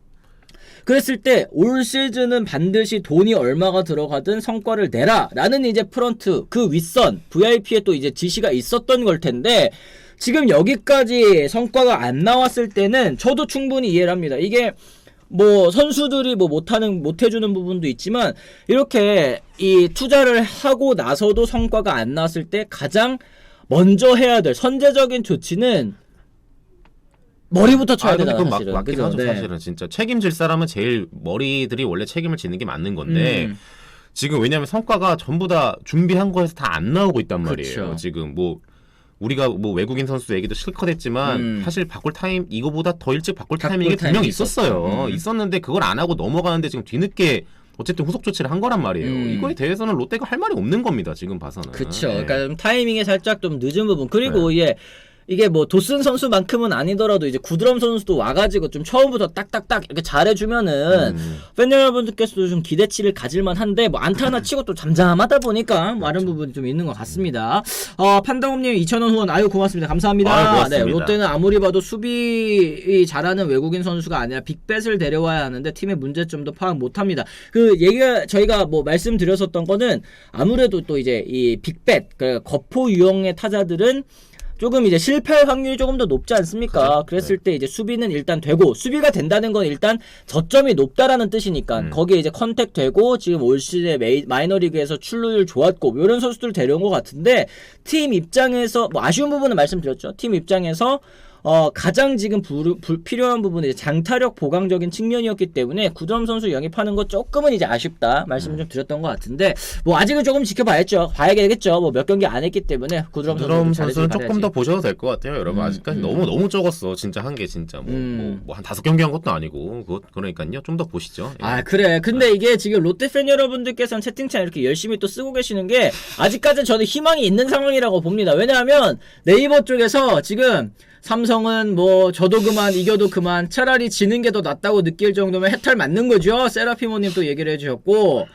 그랬을 때 올 시즌은 반드시 돈이 얼마가 들어가든 성과를 내라라는 이제 프런트 그 윗선 VIP에 또 이제 지시가 있었던 걸 텐데 지금 여기까지 성과가 안 나왔을 때는 저도 충분히 이해를 합니다. 이게 뭐 선수들이 뭐 못해주는 부분도 있지만 이렇게 이 투자를 하고 나서도 성과가 안 나왔을 때 가장 먼저 해야 될 선제적인 조치는 머리부터 쳐야 되잖아 사실은. 맞긴 하죠. 사실은 진짜 책임질 사람은 제일 머리들이 원래 책임을 지는 게 맞는 건데 지금 왜냐면 성과가 전부 다 준비한 거에서 다 안 나오고 있단 말이에요. 그쵸. 지금 뭐 우리가 뭐 외국인 선수 얘기도 실컷 했지만 사실 바꿀 타임 이거보다 더 일찍 바꿀 타이밍이 분명히 있었어요. 있었는데 그걸 안 하고 넘어가는데 지금 뒤늦게 어쨌든 후속 조치를 한 거란 말이에요. 이거에 대해서는 롯데가 할 말이 없는 겁니다. 지금 봐서는. 그렇죠. 그러니까 좀 타이밍에 살짝 좀 늦은 부분. 그리고 이게 뭐 도슨 선수만큼은 아니더라도 이제 구드럼 선수도 와가지고 좀 처음부터 딱딱딱 이렇게 잘해주면은 팬 여러분들께서도 좀 기대치를 가질만 한데 뭐 안타 하나 치고 또 잠잠하다 보니까 뭐 다른 부분이 좀 있는 것 같습니다. 판다곰님 2,000원 후원 아유 고맙습니다. 감사합니다. 고맙습니다. 네, 롯데는 아무리 봐도 수비 잘하는 외국인 선수가 아니라 빅뱃을 데려와야 하는데 팀의 문제점도 파악 못합니다. 그 얘기가 저희가 뭐 말씀드렸었던 거는 아무래도 또 이제 이 빅뱃 그러니까 거포 유형의 타자들은 조금 이제 실패할 확률이 조금 더 높지 않습니까? 그랬을 때 이제 수비는 일단 되고 수비가 된다는 건 일단 저점이 높다라는 뜻이니까 거기에 이제 컨택 되고 지금 올 시즌 마이너리그에서 출루율 좋았고 이런 선수들 데려온 것 같은데 팀 입장에서 뭐 아쉬운 부분은 말씀드렸죠. 팀 입장에서 가장 지금 필요한 부분은 이제 장타력 보강적인 측면이었기 때문에 구드럼 선수 영입하는 거 조금은 이제 아쉽다 말씀을 좀 드렸던 것 같은데 뭐 아직은 조금 봐야겠죠. 뭐 몇 경기 안 했기 때문에 구드럼 선수는 조금 더 보셔도 될 것 같아요, 여러분. 아직까지 너무 적었어. 진짜 한 게 진짜 뭐 한 5경기 한 것도 아니고 그러니까요. 좀 더 보시죠. 예. 그래. 근데 이게 지금 롯데 팬 여러분들께서는 채팅창 이렇게 열심히 또 쓰고 계시는 게 아직까지는 저는 희망이 있는 상황이라고 봅니다. 왜냐하면 네이버 쪽에서 지금 삼성은 뭐 저도 그만 이겨도 그만 차라리 지는 게 더 낫다고 느낄 정도면 해탈 맞는 거죠. 세라피모님 또 얘기를 해주셨고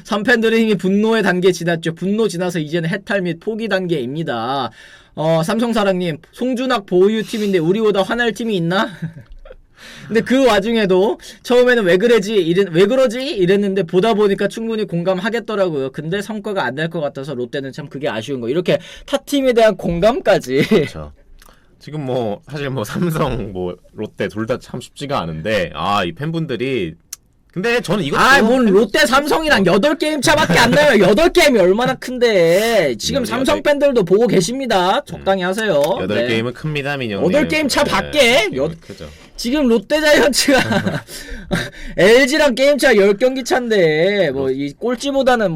3팬들의 힘이 분노의 단계 지났죠. 분노 지나서 이제는 해탈 및 포기 단계입니다. 삼성사랑님 송준학 보유팀인데 우리보다 화날 팀이 있나? 근데 그 와중에도 처음에는 왜 그러지 이랬는데 보다 보니까 충분히 공감하겠더라고요. 근데 성과가 안 날 것 같아서 롯데는 참 그게 아쉬운 거. 이렇게 타팀에 대한 공감까지. 그렇죠. 지금 뭐 사실 뭐 삼성 뭐 롯데 둘 다 참 쉽지가 않은데 이 팬분들이 근데 저는 이것도 뭔 롯데 삼성이랑 8게임 차밖에 안 나요. 8게임이 얼마나 큰데. 지금 삼성 팬들도 보고 계십니다. 적당히 하세요. 8게임은 큽니다, 민영님. 8게임 차 밖에. 크죠. 지금 롯데자이언츠가 LG랑 게임차 10경기 차인데 뭐 이 꼴찌보다는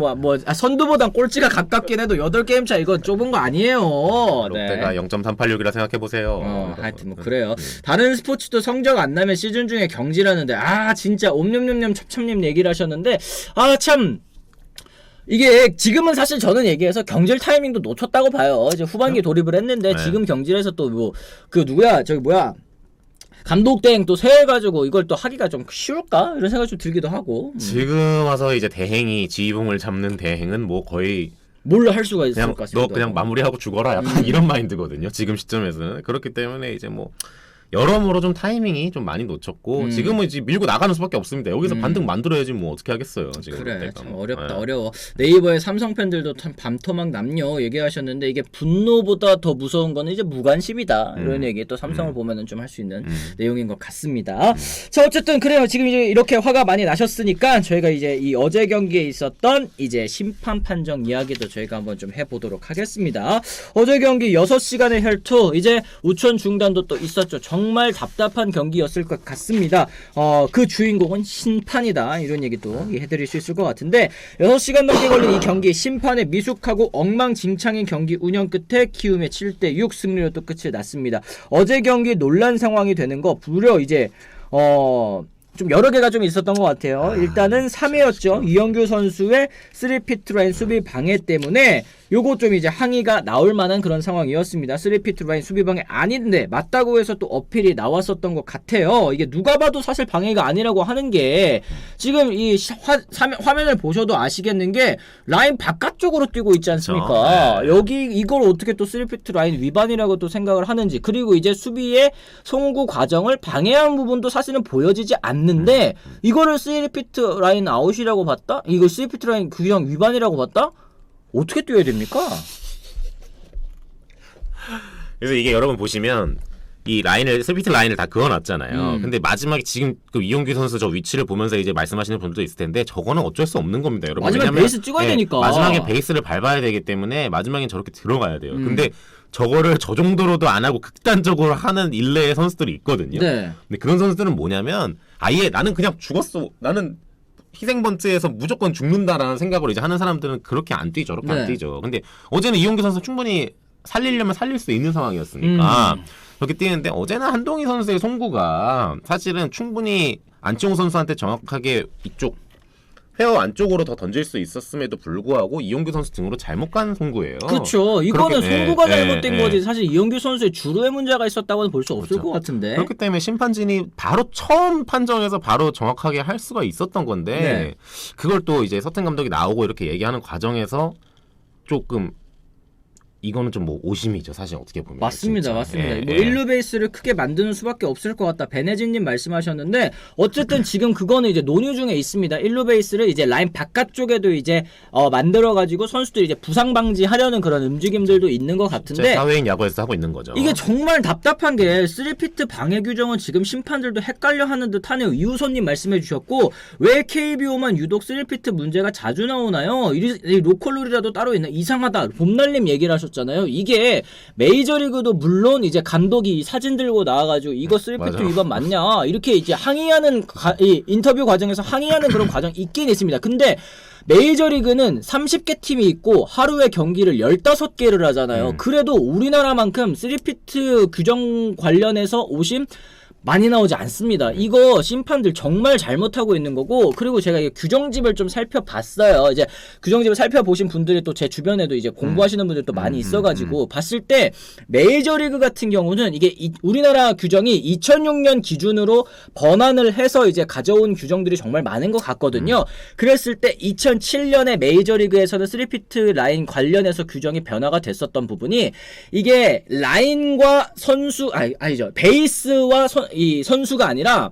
선두보단 꼴찌가 가깝긴 해도 8게임 차 이건 좁은 거 아니에요. 롯데가 0.386이라 생각해 보세요. 하여튼 뭐 그래요. 다른 스포츠도 성적 안 나면 시즌 중에 경질하는데 진짜 옴뇸뇸뇸 첩첩님 얘기를 하셨는데 참 이게 지금은 사실 저는 얘기해서 경질 타이밍도 놓쳤다고 봐요. 이제 후반기 돌입을 했는데 지금 경질해서 또 뭐 그 누구야 감독 대행 또 세해가지고 이걸 또 하기가 좀 쉬울까? 이런 생각이 좀 들기도 하고. 지금 와서 이제 대행이 지휘봉을 잡는 대행은 뭐 거의 뭘로 할 수가 있을까? 너 그냥 마무리하고 죽어라 약간 이런 마인드거든요. 지금 시점에서는. 그렇기 때문에 이제 뭐 여러모로 좀 타이밍이 좀 많이 놓쳤고 지금은 이제 밀고 나가는 수밖에 없습니다. 여기서 반등 만들어야지 뭐 어떻게 하겠어요. 지금 그래 참 어렵다. 어려워. 네이버의 삼성 팬들도 참 밤토막 남녀 얘기하셨는데 이게 분노보다 더 무서운 거는 이제 무관심이다 이런 얘기 또 삼성을 보면은 좀 할 수 있는 내용인 것 같습니다. 자 어쨌든 그래요. 지금 이제 이렇게 화가 많이 나셨으니까 저희가 이제 이 어제 경기에 있었던 이제 심판 판정 이야기도 저희가 한번 좀 해보도록 하겠습니다. 어제 경기 6시간의 혈투 이제 우천 중단도 또 있었죠. 정말 답답한 경기였을 것 같습니다. 그 주인공은 심판이다. 이런 얘기도 해드릴 수 있을 것 같은데 6시간 넘게 걸린 이 경기 심판의 미숙하고 엉망진창인 경기 운영 끝에 키움의 7대6 승리로 또 끝이 났습니다. 어제 경기 논란 상황이 되는 거 무려 이제 좀 여러 개가 좀 있었던 것 같아요. 일단은 3회였죠. 이영규 선수의 3피트 라인 수비 방해 때문에 요거 좀 이제 항의가 나올 만한 그런 상황이었습니다. 3피트 라인 수비 방해 아닌데 맞다고 해서 또 어필이 나왔었던 것 같아요. 이게 누가 봐도 사실 방해가 아니라고 하는 게 지금 이 화면을 보셔도 아시겠는 게 라인 바깥쪽으로 뛰고 있지 않습니까? 여기 이걸 어떻게 또 3피트 라인 위반이라고 또 생각을 하는지 그리고 이제 수비의 송구 과정을 방해한 부분도 사실은 보여지지 않는데 이거를 3피트 라인 아웃이라고 봤다? 이거 3피트 라인 규정 위반이라고 봤다? 어떻게 뛰어야 됩니까? 그래서 이게 여러분 보시면 이 라인을 스피트 라인을 다 그어놨잖아요. 근데 마지막에 지금 그 이용규 선수 저 위치를 보면서 이제 말씀하시는 분들도 있을 텐데 저거는 어쩔 수 없는 겁니다, 여러분. 마지막에 베이스 찍어야 되니까. 마지막에 베이스를 밟아야 되기 때문에 마지막엔 저렇게 들어가야 돼요. 근데 저거를 저 정도로도 안 하고 극단적으로 하는 일레의 선수들이 있거든요. 네. 근데 그런 선수들은 뭐냐면 아예 나는 그냥 죽었어. 나는 희생번트에서 무조건 죽는다라는 생각으로 이제 하는 사람들은 그렇게 안 뛰죠. 저렇게 안 뛰죠. 근데 어제는 이용규 선수 충분히 살리려면 살릴 수 있는 상황이었으니까 그렇게 뛰는데 어제는 한동희 선수의 송구가 사실은 충분히 안치홍 선수한테 정확하게 이쪽 페어 안쪽으로 더 던질 수 있었음에도 불구하고 이용규 선수 등으로 잘못 간 송구예요. 그렇죠. 이거는 송구가 잘못된 거지. 사실 이용규 선수의 주루에 문제가 있었다고는 볼 수 없을 것 같은데. 그렇기 때문에 심판진이 바로 처음 판정해서 바로 정확하게 할 수가 있었던 건데 그걸 또 이제 서텐 감독이 나오고 이렇게 얘기하는 과정에서 조금 이거는 좀 뭐 오심이죠, 사실 어떻게 보면. 맞습니다, 진짜. 맞습니다. 뭐 일루 베이스를 크게 만드는 수밖에 없을 것 같다. 베네진님 말씀하셨는데 어쨌든 지금 그거는 이제 논의 중에 있습니다. 일루 베이스를 이제 라인 바깥쪽에도 이제 만들어가지고 선수들이 이제 부상 방지하려는 그런 움직임들도 있는 것 같은데. 사회인 야구에서 하고 있는 거죠. 이게 정말 답답한 게 3피트 방해 규정은 지금 심판들도 헷갈려하는 듯하네요. 이우선님 말씀해주셨고 왜 KBO만 유독 3피트 문제가 자주 나오나요? 이 로컬룰이라도 따로 있나? 이상하다. 봄날님 얘기를 하셨. 잖아요. 이게 메이저리그도 물론 이제 감독이 사진 들고 나와가지고 이거 3피트 위반 맞냐 이렇게 이제 항의하는 이 인터뷰 과정에서 항의하는 그런 과정이 있긴 있습니다. 근데 메이저리그는 30개 팀이 있고 하루에 경기를 15개를 하잖아요. 그래도 우리나라만큼 3피트 규정 관련해서 오심 많이 나오지 않습니다. 이거 심판들 정말 잘못하고 있는 거고 그리고 제가 규정집을 좀 살펴봤어요. 이제 규정집을 살펴보신 분들이 또 제 주변에도 이제 공부하시는 분들도 많이 있어가지고 봤을 때 메이저리그 같은 경우는 이게 우리나라 규정이 2006년 기준으로 번안을 해서 이제 가져온 규정들이 정말 많은 것 같거든요. 그랬을 때 2007년에 메이저리그에서는 3피트 라인 관련해서 규정이 변화가 됐었던 부분이 이게 라인과 선수 아니죠 베이스와 이 선수가 아니라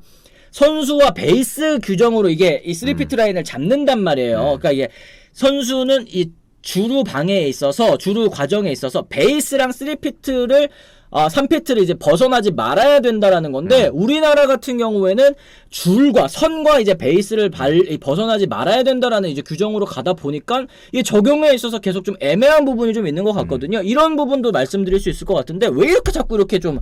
선수와 베이스 규정으로 이게 이 3피트 라인을 잡는단 말이에요. 그러니까 이게 선수는 이 주루 방해에 있어서 주루 과정에 있어서 베이스랑 3피트를 3피트를 이제 벗어나지 말아야 된다라는 건데 우리나라 같은 경우에는 줄과 선과 이제 베이스를 벗어나지 말아야 된다라는 이제 규정으로 가다 보니까 이게 적용에 있어서 계속 좀 애매한 부분이 좀 있는 것 같거든요. 이런 부분도 말씀드릴 수 있을 것 같은데 왜 이렇게 자꾸 이렇게 좀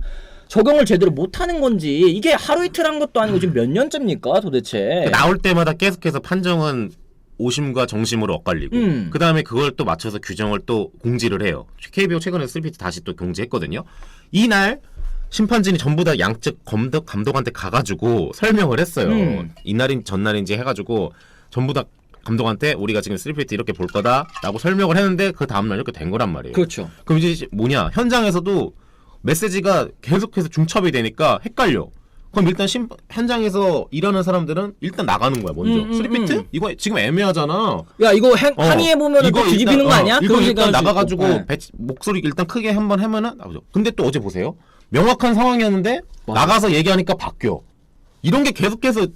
적용을 제대로 못하는 건지 이게 하루 이틀 한 것도 아니고 지금 몇 년째입니까 도대체. 나올 때마다 계속해서 판정은 오심과 정심으로 엇갈리고 그 다음에 그걸 또 맞춰서 규정을 또 공지를 해요. KBO 최근에 3피트 다시 또 공지했거든요. 이날 심판진이 전부 다 양측 감독한테 가가지고 설명을 했어요. 이날인 전날인지 해가지고 전부 다 감독한테 우리가 지금 3피트 이렇게 볼 거다라고 설명을 했는데 그 다음날 이렇게 된 거란 말이에요. 그렇죠. 그럼 이제 뭐냐 현장에서도 메시지가 계속해서 중첩이 되니까 헷갈려. 그럼 일단 현장에서 일하는 사람들은 일단 나가는 거야 먼저. 3피트? 이거 지금 애매하잖아. 야 이거 항의해보면 또 뒤집히는 거 아니야? 이거 일단 나가가지고 목소리 일단 크게 한번 하면은 나오죠. 근데 또 어제 보세요. 명확한 상황이었는데 맞아. 나가서 얘기하니까 바뀌어. 이런 게 계속해서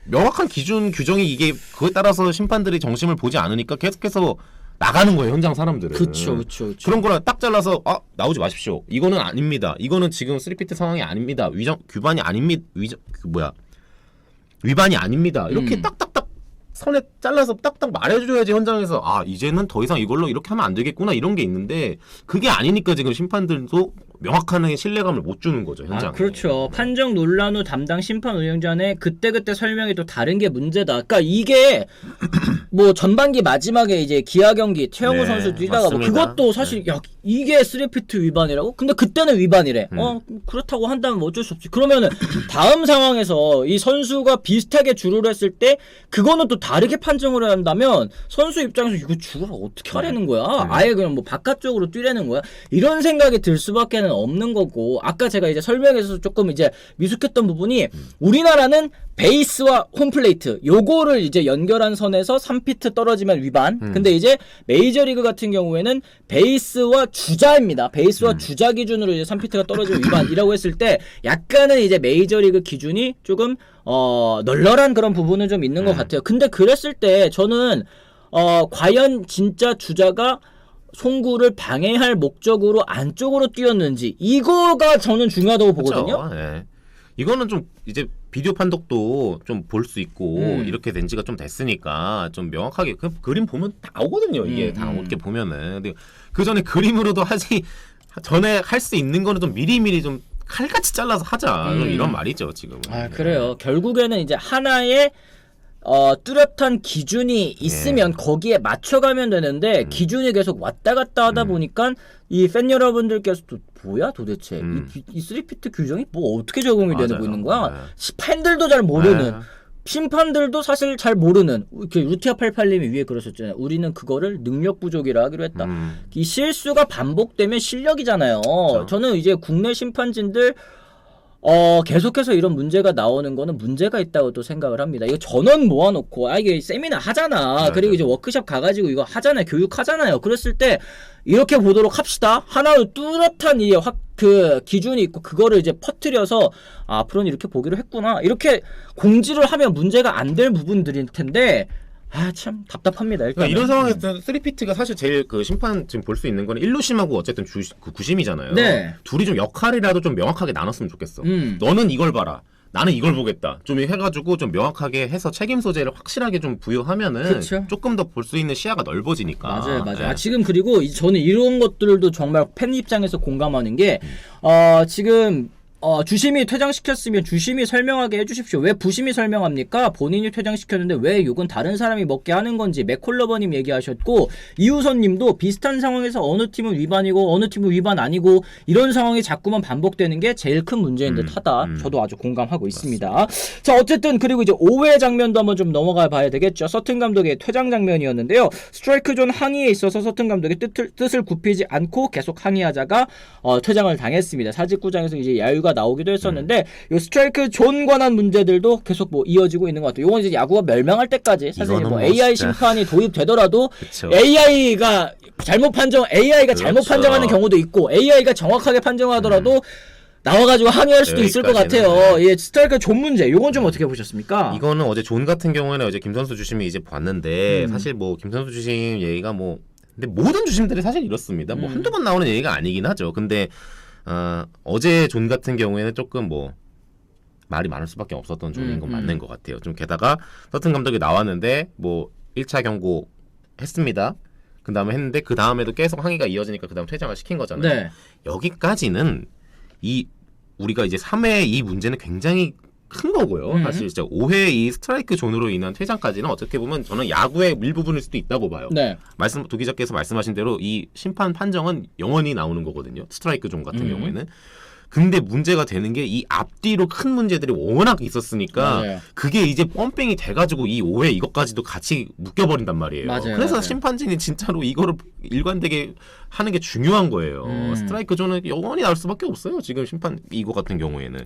명확한 기준 규정이 이게 그거에 따라서 심판들이 정심을 보지 않으니까 계속해서 나가는 거예요 현장 사람들은. 그렇죠. 그런 거를 딱 잘라서 나오지 마십시오. 이거는 아닙니다. 이거는 지금 3피트 상황이 아닙니다. 규반이 아닙니다. 위반이 아닙니다. 이렇게 딱딱딱 선에 잘라서 딱딱 말해줘야지 현장에서 이제는 더 이상 이걸로 이렇게 하면 안 되겠구나 이런 게 있는데 그게 아니니까 지금 심판들도 명확한 신뢰감을 못 주는 거죠 현장에. 그렇죠. 판정 논란 후 담당 심판 운영자의 그때그때 설명이 또 다른 게 문제다. 그러니까 이게 뭐 전반기 마지막에 이제 기아 경기 최영우 선수 뛰다가 뭐 그것도 사실 야 이게 3피트 위반이라고? 근데 그때는 위반이래. 그렇다고 한다면 뭐 어쩔 수 없지. 그러면은 다음 상황에서 이 선수가 비슷하게 주루를 했을 때 그거는 또 다르게 판정을 한다면 선수 입장에서 이거 주루를 어떻게 하라는 거야? 아예 그냥 뭐 바깥쪽으로 뛰라는 거야? 이런 생각이 들 수밖에 없는 거고 아까 제가 이제 설명에서 조금 이제 미숙했던 부분이 우리나라는 베이스와 홈플레이트 요거를 이제 연결한 선에서 3피트 떨어지면 위반. 근데 이제 메이저리그 같은 경우에는 베이스와 주자입니다. 베이스와 주자 기준으로 이제 3피트가 떨어지면 위반이라고 했을 때 약간은 이제 메이저리그 기준이 조금 널널한 그런 부분은 좀 있는 것 같아요. 근데 그랬을 때 저는 과연 진짜 주자가 송구를 방해할 목적으로 안쪽으로 뛰었는지 이거가 저는 중요하다고 보거든요. 네. 이거는 좀 이제 비디오 판독도 좀 볼 수 있고 이렇게 된 지가 좀 됐으니까 좀 명확하게 그 그림 보면 다 나오거든요. 이게 다 어떻게 보면은. 근데 그 전에 그림으로도 하지 전에 할 수 있는 거는 좀 미리미리 좀 칼같이 잘라서 하자 이런 말이죠 지금. 그래요. 결국에는 이제 하나의 뚜렷한 기준이 있으면 거기에 맞춰가면 되는데 기준이 계속 왔다 갔다 하다 보니까 이 팬 여러분들께서도 뭐야 도대체 이 3피트 규정이 뭐 어떻게 적용이 되고 있는 거야? 팬들도 잘 모르는 심판들도 사실 잘 모르는 이렇게 루티아 88님이 위에 그러셨잖아요. 우리는 그거를 능력 부족이라 하기로 했다. 이 실수가 반복되면 실력이잖아요. 그렇죠. 저는 이제 국내 심판진들 계속해서 이런 문제가 나오는 거는 문제가 있다고 또 생각을 합니다. 이거 전원 모아놓고, 이게 세미나 하잖아. 그리고 이제 워크숍 가가지고 이거 하잖아요. 교육하잖아요. 그랬을 때, 이렇게 보도록 합시다. 하나로 뚜렷한 그 기준이 있고, 그거를 이제 퍼뜨려서, 앞으로는 이렇게 보기로 했구나. 이렇게 공지를 하면 문제가 안 될 부분들일 텐데, 참 답답합니다. 일단 이런 상황에서 3피트가 사실 제일 그 심판 지금 볼 수 있는 거는 1루심하고 어쨌든 그 9심이잖아요. 네. 둘이 좀 역할이라도 좀 명확하게 나눴으면 좋겠어. 너는 이걸 봐라. 나는 이걸 보겠다. 좀 해가지고 좀 명확하게 해서 책임 소재를 확실하게 좀 부여하면은 그쵸? 조금 더 볼 수 있는 시야가 넓어지니까. 맞아요. 네. 지금 그리고 저는 이런 것들도 정말 팬 입장에서 공감하는 게 지금 주심이 퇴장시켰으면 주심이 설명하게 해주십시오. 왜 부심이 설명합니까? 본인이 퇴장시켰는데 왜 욕은 다른 사람이 먹게 하는 건지 맥콜러버님 얘기하셨고 이우선님도 비슷한 상황에서 어느 팀은 위반이고 어느 팀은 위반 아니고 이런 상황이 자꾸만 반복되는 게 제일 큰 문제인 듯하다. 저도 아주 공감하고 있습니다. 자 어쨌든 그리고 이제 5회 장면도 한번 좀 넘어가 봐야 되겠죠. 서튼 감독의 퇴장 장면이었는데요. 스트라이크 존 항의에 있어서 서튼 감독의 뜻을 굽히지 않고 계속 항의하자가 퇴장을 당했습니다. 사직구장에서 이제 야유가 나오기도 했었는데 요 스트라이크 존 관한 문제들도 계속 뭐 이어지고 있는 것 같아요. 요건 이제 야구가 멸망할 때까지 사실 뭐 AI 진짜... 심판이 도입되더라도 그쵸. AI가 잘못 판정하는 경우도 있고 AI가 정확하게 판정하더라도 나와가지고 항의할 수도 있을 것 같아요. 예, 스트라이크 존 문제. 요건 좀 어떻게 보셨습니까? 이거는 어제 존 같은 경우에는 어제 김선수 주심이 이제 봤는데 사실 뭐 김선수 주심 얘기가 뭐 근데 모든 주심들이 사실 이렇습니다. 뭐 한두 번 나오는 얘기가 아니긴 하죠. 근데 어제 존 같은 경우에는 조금 뭐 말이 많을 수밖에 없었던 존인 건 맞는 것 같아요. 좀 게다가 서튼 감독이 나왔는데 뭐 1차 경고 했습니다. 그 다음에 했는데 그 다음에도 계속 항의가 이어지니까 그 다음 퇴장을 시킨 거잖아요. 네. 여기까지는 이 우리가 이제 3회 이 문제는 굉장히 큰 거고요. 사실 진짜 5회 이 스트라이크 존으로 인한 퇴장까지는 어떻게 보면 저는 야구의 일부분일 수도 있다고 봐요. 네. 도 기자께서 말씀하신 대로 이 심판 판정은 영원히 나오는 거거든요. 스트라이크 존 같은 경우에는. 근데 문제가 되는 게 이 앞뒤로 큰 문제들이 워낙 있었으니까 맞아요. 그게 이제 뻔뺑이 돼가지고 이 5회 이것까지도 같이 묶여버린단 말이에요. 맞아요, 그래서 맞아요. 심판진이 진짜로 이거를 일관되게 하는 게 중요한 거예요. 스트라이크 존은 영원히 나올 수밖에 없어요. 지금 심판 이거 같은 경우에는.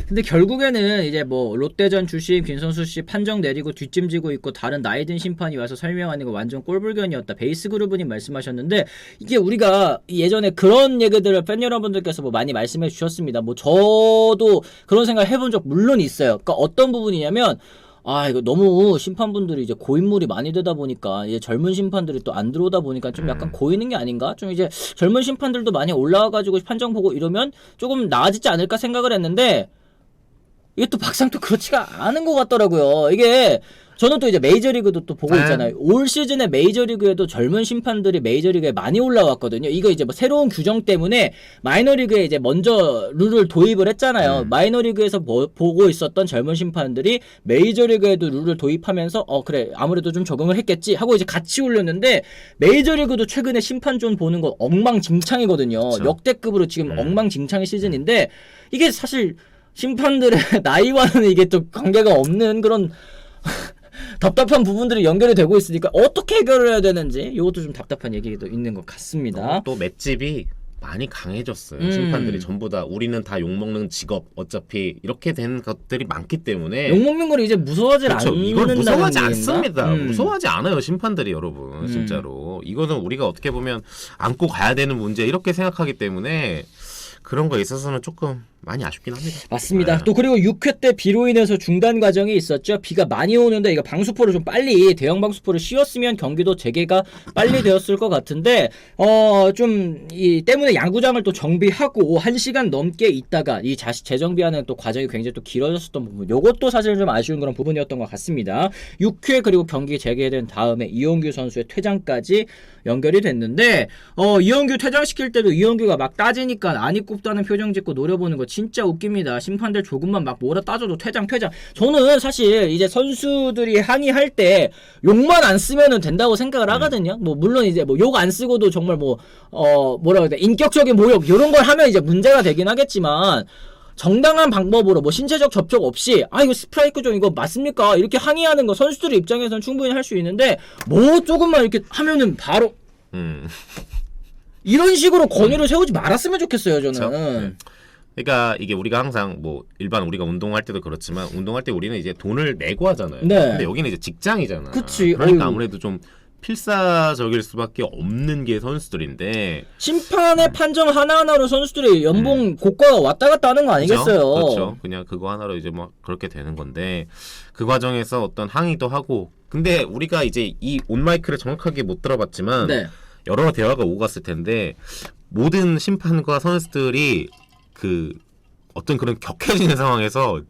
근데 결국에는 이제 뭐 롯데전 주심 김선수 씨 판정 내리고 뒷짐지고 있고 다른 나이든 심판이 와서 설명하는 거 완전 꼴불견이었다. 베이스 그루브님 말씀하셨는데 이게 우리가 예전에 그런 얘기들을 팬 여러분들께서 뭐 많이 말씀해 주셨습니다. 뭐 저도 그런 생각 해본 적 물론 있어요. 그러니까 어떤 부분이냐면 이거 너무 심판분들이 이제 고인물이 많이 되다 보니까 이제 젊은 심판들이 또 안 들어오다 보니까 좀 약간 고이는 게 아닌가? 좀 이제 젊은 심판들도 많이 올라와가지고 판정 보고 이러면 조금 나아지지 않을까 생각을 했는데 이게 또 막상 또 그렇지가 않은 것 같더라고요. 이게 저는 또 이제 메이저리그도 또 보고 있잖아요. 올 시즌에 메이저리그에도 젊은 심판들이 메이저리그에 많이 올라왔거든요. 이거 이제 뭐 새로운 규정 때문에 마이너리그에 이제 먼저 룰을 도입을 했잖아요. 마이너리그에서 보고 있었던 젊은 심판들이 메이저리그에도 룰을 도입하면서 그래 아무래도 좀 적응을 했겠지 하고 이제 같이 올렸는데 메이저리그도 최근에 심판존 보는 거 엉망진창이거든요. 그렇죠. 역대급으로 지금 엉망진창의 시즌인데 이게 사실 심판들의 나이와는 이게 또 관계가 없는 그런 답답한 부분들이 연결이 되고 있으니까 어떻게 해결을 해야 되는지 이것도 좀 답답한 얘기도 있는 것 같습니다. 또 맷집이 많이 강해졌어요. 심판들이 전부 다 우리는 다 욕먹는 직업 어차피 이렇게 된 것들이 많기 때문에 욕먹는 걸 이제 무서워하지 그렇죠. 않는다는 이걸 무서워하지 얘기인가? 않습니다. 무서워하지 않아요 심판들이 여러분 진짜로. 이거는 우리가 어떻게 보면 안고 가야 되는 문제 이렇게 생각하기 때문에 그런 거에 있어서는 조금 많이 아쉽긴 합니다. 맞습니다. 또 그리고 6회 때 비로 인해서 중단 과정이 있었죠. 비가 많이 오는데 이거 방수포를 좀 빨리 대형 방수포를 씌웠으면 경기도 재개가 빨리 되었을 것 같은데 좀 이 때문에 야구장을 또 정비하고 1시간 넘게 있다가 이 재정비하는 또 과정이 굉장히 또 길어졌었던 부분. 요것도 사실 좀 아쉬운 그런 부분이었던 것 같습니다. 6회 그리고 경기 재개된 다음에 이용규 선수의 퇴장까지 연결이 됐는데 이용규 퇴장시킬 때도 이용규가 막 따지니까 안 입굽다는 표정 짓고 노려보는 거 진짜 웃깁니다. 심판들 조금만 막 뭐라 따져도 퇴장. 저는 사실 이제 선수들이 항의할 때 욕만 안 쓰면은 된다고 생각을 하거든요. 뭐 물론 이제 뭐 욕 안 쓰고도 정말 뭐라 그래야 돼 인격적인 모욕 이런 걸 하면 이제 문제가 되긴 하겠지만 정당한 방법으로 뭐 신체적 접촉 없이 이거 스트라이크 존 이거 맞습니까? 이렇게 항의하는 거 선수들의 입장에서는 충분히 할 수 있는데 뭐 조금만 이렇게 하면은 바로 이런 식으로 권위를 세우지 말았으면 좋겠어요 저는. 그러니까 이게 우리가 항상 뭐 일반 우리가 운동할 때도 그렇지만 운동할 때 우리는 이제 돈을 내고 하잖아요. 네. 근데 여기는 이제 직장이잖아. 그치. 그러니까 아무래도 좀 필사적일 수밖에 없는 게 선수들인데 심판의 판정 하나하나로 선수들이 연봉 고가가 왔다 갔다 하는 거 아니겠어요? 그렇죠. 그냥 그거 하나로 이제 막 그렇게 되는 건데 그 과정에서 어떤 항의도 하고 근데 우리가 이제 이 온마이크를 정확하게 못 들어봤지만 여러 대화가 오갔을 텐데 모든 심판과 선수들이 그 어떤 그런 격해지는 상황에서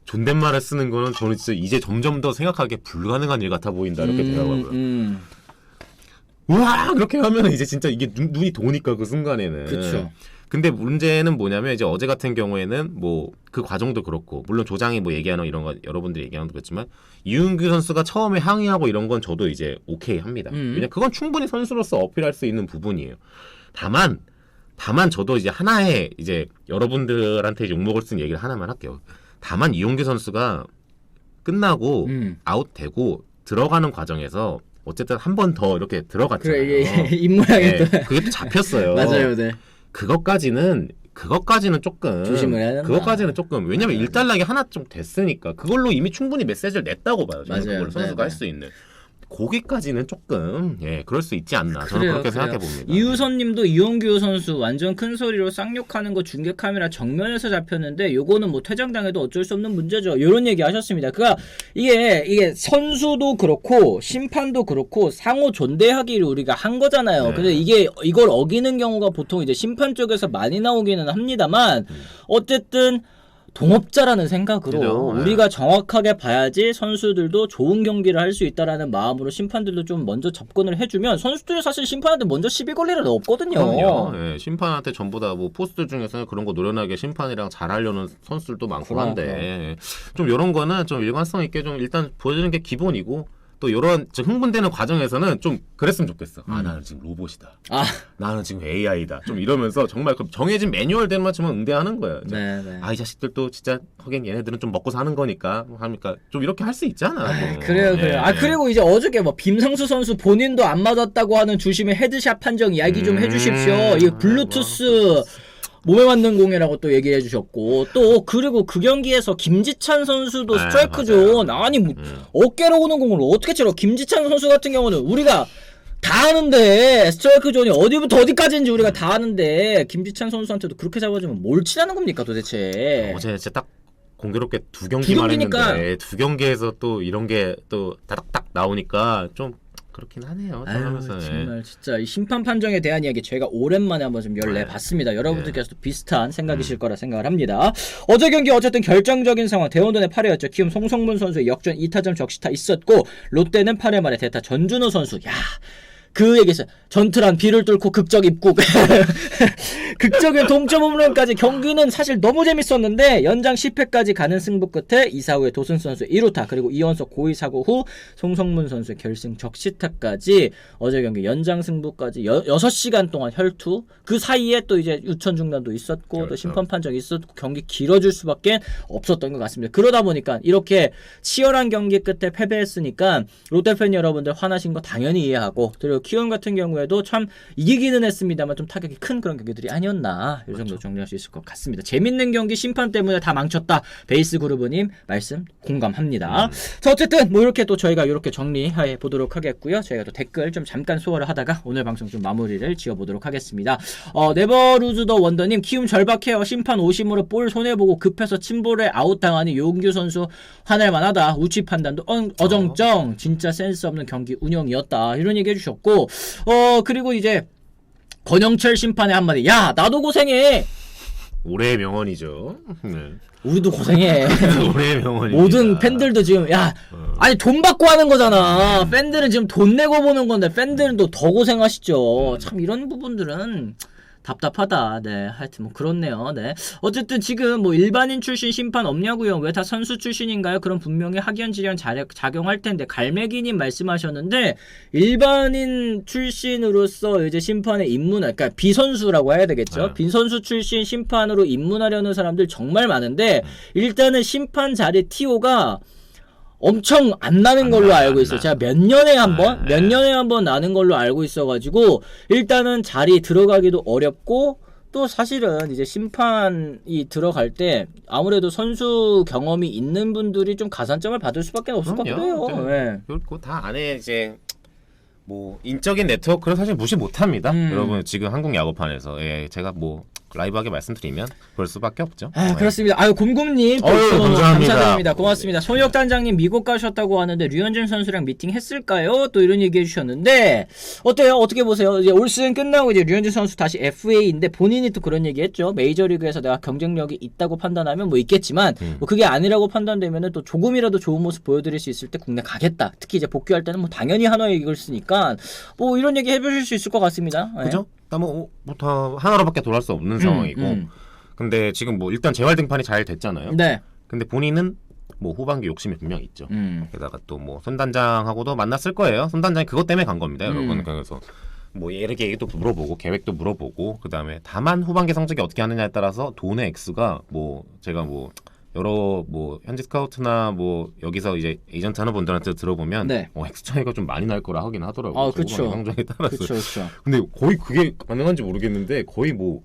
존댓말을 쓰는 거는 저는 진짜 이제 점점 더 생각하기에 불가능한 일 같아 보인다 이렇게 되더라고요. 우와 그렇게 하면 이제 진짜 이게 눈이 도니까 그 순간에는. 그렇죠. 근데 문제는 뭐냐면 이제 어제 같은 경우에는 뭐 그 과정도 그렇고 물론 조장이 뭐 얘기하는 이런 거 여러분들이 얘기하는 거 그렇지만 이윤규 선수가 처음에 항의하고 이런 건 저도 이제 오케이 합니다. 왜냐 그건 충분히 선수로서 어필할 수 있는 부분이에요. 다만 저도 이제 하나의 이제 여러분들한테 욕먹을 수 있는 얘기를 하나만 할게요. 다만 이용규 선수가 끝나고 아웃되고 들어가는 과정에서 어쨌든 한 번 더 이렇게 들어갔잖아요. 그래, 입모양이 또 그게 또 잡혔어요. 맞아요, 네. 그것까지는 조금 조심을 해야 된다. 그것까지는 조금 왜냐면 일단락이 하나 좀 됐으니까 그걸로 이미 충분히 메시지를 냈다고 봐요. 저는 맞아요. 그걸 선수가 할 수 있는. 거기까지는 조금 그럴 수 있지 않나 저는 그래요, 그렇게 그래요. 생각해 봅니다. 이우선님도 이용규 선수 완전 큰 소리로 쌍욕하는 거 중계 카메라 정면에서 잡혔는데 요거는 뭐 퇴장당해도 어쩔 수 없는 문제죠. 이런 얘기 하셨습니다. 그러니까 이게 선수도 그렇고 심판도 그렇고 상호 존대하기를 우리가 한 거잖아요. 근데 이걸 어기는 경우가 보통 이제 심판 쪽에서 많이 나오기는 합니다만 어쨌든. 동업자라는 생각으로 그죠? 네. 우리가 정확하게 봐야지 선수들도 좋은 경기를 할 수 있다라는 마음으로 심판들도 좀 먼저 접근을 해주면 선수들이 사실 심판한테 먼저 시비 걸릴 일은 없거든요. 그럼요. 예, 심판한테 전부 다 뭐 포스들 중에서는 그런 거 노련하게 심판이랑 잘하려는 선수들도 많고 한데 좀 이런 거는 좀 일관성 있게 좀 일단 보여주는 게 기본이고 또 이런 흥분되는 과정에서는 좀 그랬으면 좋겠어. 아 나는 지금 로봇이다. 나는 지금 AI다. 좀 이러면서 정말 그 정해진 매뉴얼대로 맞추면 응대하는 거예요. 네네. 아 이 자식들도 진짜 하긴 얘네들은 좀 먹고 사는 거니까 하니까 좀 이렇게 할 수 있잖아. 뭐. 그래요. 그리고 이제 어저께 뭐 빔상수 선수 본인도 안 맞았다고 하는 주심의 헤드샷 판정 이야기 좀 해주십시오. 이 블루투스 몸에 맞는 공이라고 또 얘기해 주셨고 또 그리고 그 경기에서 김지찬 선수도 스트라이크 존 아니 뭐 어깨로 오는 공을 어떻게 치러 김지찬 선수 같은 경우는 우리가 다 아는데 스트라이크 존이 어디부터 어디까지인지 우리가 다 아는데 김지찬 선수한테도 그렇게 잡아주면 뭘 치라는 겁니까 도대체. 어제 진짜 딱 공교롭게 두 경기만 했는데 두 경기에서 또 이런 게 또 다닥닥 나오니까 좀 그렇긴 하네요. 정말 진짜 이 심판 판정에 대한 이야기 저희가 오랜만에 한번 좀 열내봤습니다. 여러분들께서도 비슷한 생각이실 거라 생각을 합니다. 어제 경기 어쨌든 결정적인 상황 대원돈의 8회였죠. 키움 송성문 선수의 역전 2타점 적시타 있었고 롯데는 8회 말에 대타 전준호 선수 그 얘기했어요. 전투란 비를 뚫고 극적 입국. 극적인 동점 홈런까지 경기는 사실 너무 재밌었는데 연장 10회까지 가는 승부 끝에 이사후에 도슨 선수 1루타 그리고 이원석 고의 사고 후 송성문 선수의 결승 적시타까지 어제 경기 연장 승부까지 6시간 동안 혈투 그 사이에 또 이제 유천 중단도 있었고 그렇죠. 또 심판 판정이 있었고 경기 길어질 수밖에 없었던 것 같습니다. 그러다 보니까 이렇게 치열한 경기 끝에 패배했으니까 롯데팬 여러분들 화나신 거 당연히 이해하고 그리고 키움 같은 경우에도 참 이기기는 했습니다만 좀 타격이 큰 그런 경기들이 아니었나 이 정도 정리할 수 있을 것 같습니다. 재밌는 경기 심판 때문에 다 망쳤다. 베이스 그루브님 말씀 공감합니다. 자 어쨌든 뭐 이렇게 또 저희가 이렇게 정리해 보도록 하겠고요. 저희가 또 댓글 좀 잠깐 소화를 하다가 오늘 방송 좀 마무리를 지어보도록 하겠습니다. 네버루즈 더 원더님 키움 절박해요. 심판 오심으로 볼 손해보고 급해서 침볼에 아웃당하니 용규 선수 화낼만하다. 우치 판단도 어정쩡 진짜 센스 없는 경기 운영이었다. 이런 얘기 해주셨고 그리고 이제 권영철 심판의 한마디 야 나도 고생해. 올해의 명언이죠. 네. 우리도 고생해. 올해의 명언이 모든 팬들도 지금 아니 돈 받고 하는 거잖아. 팬들은 지금 돈 내고 보는 건데 팬들은 또 더 고생하시죠. 참 이런 부분들은 답답하다. 네, 하여튼 뭐 그렇네요. 네, 어쨌든 지금 뭐 일반인 출신 심판 없냐고요? 왜 다 선수 출신인가요? 그럼 분명히 학연 지연 작용할 텐데 갈매기님 말씀하셨는데 일반인 출신으로서 이제 심판에 그러니까 비선수라고 해야 되겠죠? 비선수 출신 심판으로 입문하려는 사람들 정말 많은데 일단은 심판 자리 TO가 엄청 안 나는 걸로 알고 있어요. 제가 몇 년에 한 번 나는 걸로 알고 있어가지고 일단은 자리 들어가기도 어렵고 또 사실은 이제 심판이 들어갈 때 아무래도 선수 경험이 있는 분들이 좀 가산점을 받을 수밖에 없을 것 같아요. 네. 그리고 다 안에 이제 뭐 인적인 네트워크를 사실 무시 못합니다. 여러분 지금 한국 야구판에서 제가 뭐 라이브하게 말씀드리면 그럴 수밖에 없죠. 그렇습니다. 곰곰님 감사드립니다. 고맙습니다. 손혁 단장님 미국 가셨다고 하는데 류현진 선수랑 미팅 했을까요? 또 이런 얘기 해주셨는데 어때요? 어떻게 보세요? 이제 올 시즌 끝나고 이제 류현진 선수 다시 FA인데 본인이 또 그런 얘기했죠. 메이저리그에서 내가 경쟁력이 있다고 판단하면 뭐 있겠지만 뭐 그게 아니라고 판단되면은 또 조금이라도 좋은 모습 보여드릴 수 있을 때 국내 가겠다. 특히 이제 복귀할 때는 뭐 당연히 한화에 이글스니까 뭐 이런 얘기 해보실 수 있을 것 같습니다. 그죠? 뭐 하나로밖에 돌아갈 수 없는 상황이고 근데 지금 뭐 일단 재활 등판이 잘 됐잖아요. 네. 근데 본인은 뭐 후반기 욕심이 분명 있죠. 게다가 또 뭐 손 단장하고도 만났을 거예요. 손 단장이 그것 때문에 간 겁니다, 여러분. 그래서 뭐 여러 개 얘기도 물어보고 계획도 물어보고 그다음에 다만 후반기 성적이 어떻게 하느냐에 따라서 돈의 액수가 뭐 제가 뭐 여러 뭐 현지 스카우트나 뭐 여기서 이제 에이전트 하는 분들한테 들어보면 액수 차이가 좀 많이 날 거라 하긴 하더라고요. 그렇죠. 성적에 따라서. 그렇죠. 근데 거의 그게 가능한지 모르겠는데 거의 뭐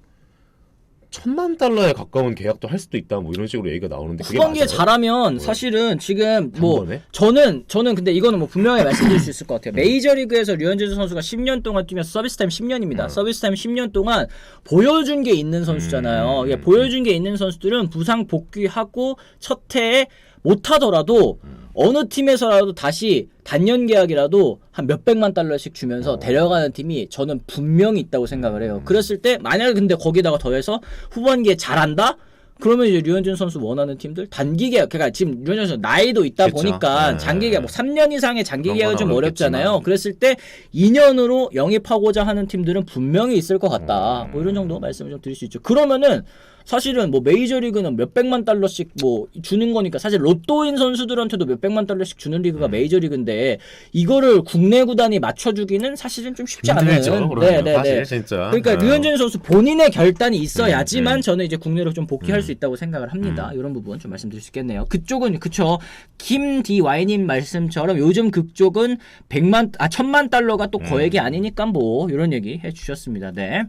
$10,000,000에 가까운 계약도 할 수도 있다 뭐 이런 식으로 얘기가 나오는데 그게 후반기에 맞아요? 잘하면 사실은 지금 뭐 단번에? 저는 근데 이거는 뭐 분명히 말씀드릴 수 있을 것 같아요. 메이저리그에서 류현진 선수가 10년 동안 뛰면서 서비스 타임 10년입니다. 서비스 타임 10년 동안 보여준 게 있는 선수잖아요. 보여준 게 있는 선수들은 부상 복귀하고 첫 해에 못하더라도 어느 팀에서라도 다시 단년 계약이라도 한 몇백만 달러씩 주면서 데려가는 팀이 저는 분명히 있다고 생각을 해요. 그랬을 때 만약에 근데 거기다가 더해서 후반기에 잘한다? 그러면 이제 류현진 선수 원하는 팀들 단기 계약, 그러니까 지금 류현진 선수 나이도 있다 그쵸. 보니까 네. 장기 계약 뭐 3년 이상의 장기 그런 계약은 건 좀 어렵잖아요. 어렵겠지만. 그랬을 때 2년으로 영입하고자 하는 팀들은 분명히 있을 것 같다. 뭐 이런 정도 말씀을 좀 드릴 수 있죠. 그러면은 사실은 뭐 메이저리그는 몇백만 달러씩 뭐 주는 거니까 사실 로또인 선수들한테도 몇백만 달러씩 주는 리그가 메이저리그인데 이거를 국내 구단이 맞춰주기는 사실은 좀 쉽지 않은. 힘들죠. 사실 진짜. 그러니까 류현진 선수 본인의 결단이 있어야지만 저는 이제 국내로 좀 복귀할 수 있다고 생각을 합니다. 이런 부분 좀 말씀드릴 수 있겠네요. 그쪽은 그쵸. 김DY님 말씀처럼 요즘 그쪽은 1000만 달러가 또 거액이 아니니까 뭐 이런 얘기 해주셨습니다. 네.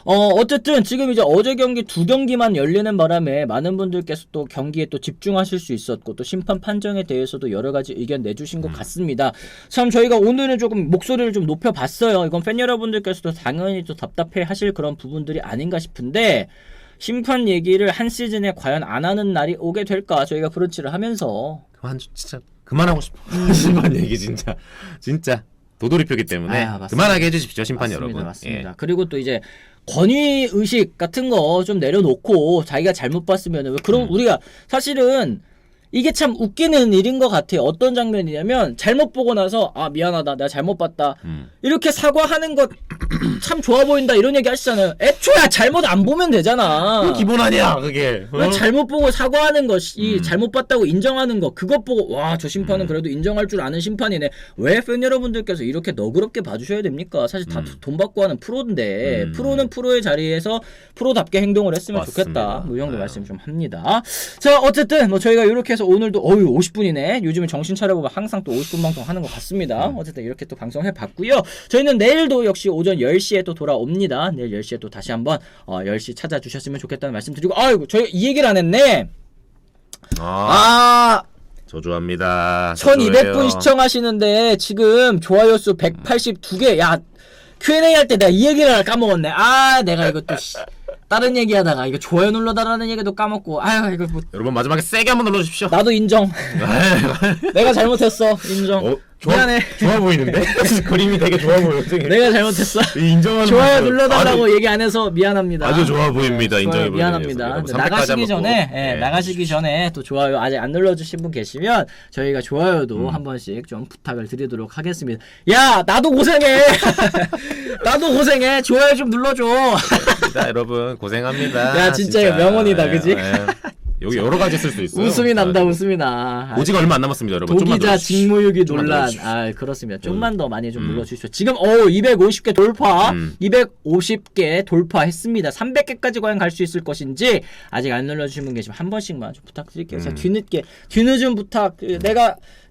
어쨌든 지금 이제 어제 경기 2경기만 열리는 바람에 많은 분들께서 또 경기에 또 집중하실 수 있었고 또 심판 판정에 대해서도 여러 가지 의견 내주신 것 같습니다. 참 저희가 오늘은 조금 목소리를 좀 높여봤어요. 이건 팬 여러분들께서도 당연히 또 답답해 하실 그런 부분들이 아닌가 싶은데 심판 얘기를 한 시즌에 과연 안 하는 날이 오게 될까 저희가 브런치를 하면서 진짜 그만하고 싶어. 심판 얘기 진짜 도돌이표기 때문에 그만하게 해주십시오 심판 맞습니다, 여러분. 맞습니다. 예. 그리고 또 이제 권위 의식 같은 거 좀 내려놓고 자기가 잘못 봤으면 그럼 우리가 사실은 이게 참 웃기는 일인 것 같아요. 어떤 장면이냐면 잘못 보고 나서 아 미안하다 내가 잘못 봤다 이렇게 사과하는 것 참 좋아 보인다 이런 얘기 하시잖아요. 애초에 잘못 안 보면 되잖아. 그 기본 아니야 그게. 왜 잘못 보고 사과하는 것이 잘못 봤다고 인정하는 거 그것 보고 와 저 심판은 그래도 인정할 줄 아는 심판이네. 왜 팬 여러분들께서 이렇게 너그럽게 봐주셔야 됩니까? 사실 다 돈 받고 하는 프로인데 프로는 프로의 자리에서 프로답게 행동을 했으면 맞습니다. 좋겠다. 뭐 이 정도 말씀 좀 합니다. 자 어쨌든 뭐 저희가 이렇게 해서 오늘도 50분이네. 요즘에 정신 차려보면 항상 또 50분 방송 하는 것 같습니다. 어쨌든 이렇게 또 방송해봤고요. 저희는 내일도 역시 오전 10시에 또 돌아옵니다. 내일 10시에 또 다시 한번 10시 찾아주셨으면 좋겠다는 말씀 드리고 아이고 저희 이 얘기를 안 했네. 저조합니다. 1200분 시청하시는데 지금 좋아요 수 182개. 야 Q&A 할 때 내가 이 얘기를 까먹었네. 내가 이거 또 다른 얘기하다가 이거 좋아요 눌러달라는 얘기도 까먹고 이거 뭐 여러분 마지막에 세게 한번 눌러주십시오. 나도 인정. 내가 잘못했어. 인정. 미안해. 좋아 보이는데? 그림이 되게 좋아 보여. 내가 잘못했어. 인정하는 좋아요 눌러달라고 얘기 안 해서 미안합니다. 아주 좋아 보입니다. 인정해 좋아요, 미안합니다. 나가시기 전에 또 좋아요 아직 안 눌러주신 분 계시면 저희가 좋아요도 한 번씩 좀 부탁을 드리도록 하겠습니다. 야 나도 고생해. 나도 고생해. 좋아요 좀 눌러줘. 여러분 고생합니다. 야 진짜 명언이다 그지? 여기 여러 가지 쓸 수 있어요. 웃음이 난다 웃음이 나. 오지가 얼마 안 남았습니다 여러분. 도기자 직무유기 논란. 그렇습니다. 좀만 더 많이 좀 눌러주십시오. 지금 250개 돌파 250개 돌파했습니다. 300개까지 과연 갈 수 있을 것인지 아직 안 눌러주신 분 계시면 한 번씩만 좀 부탁드릴게요. 제가 뒤늦은 부탁.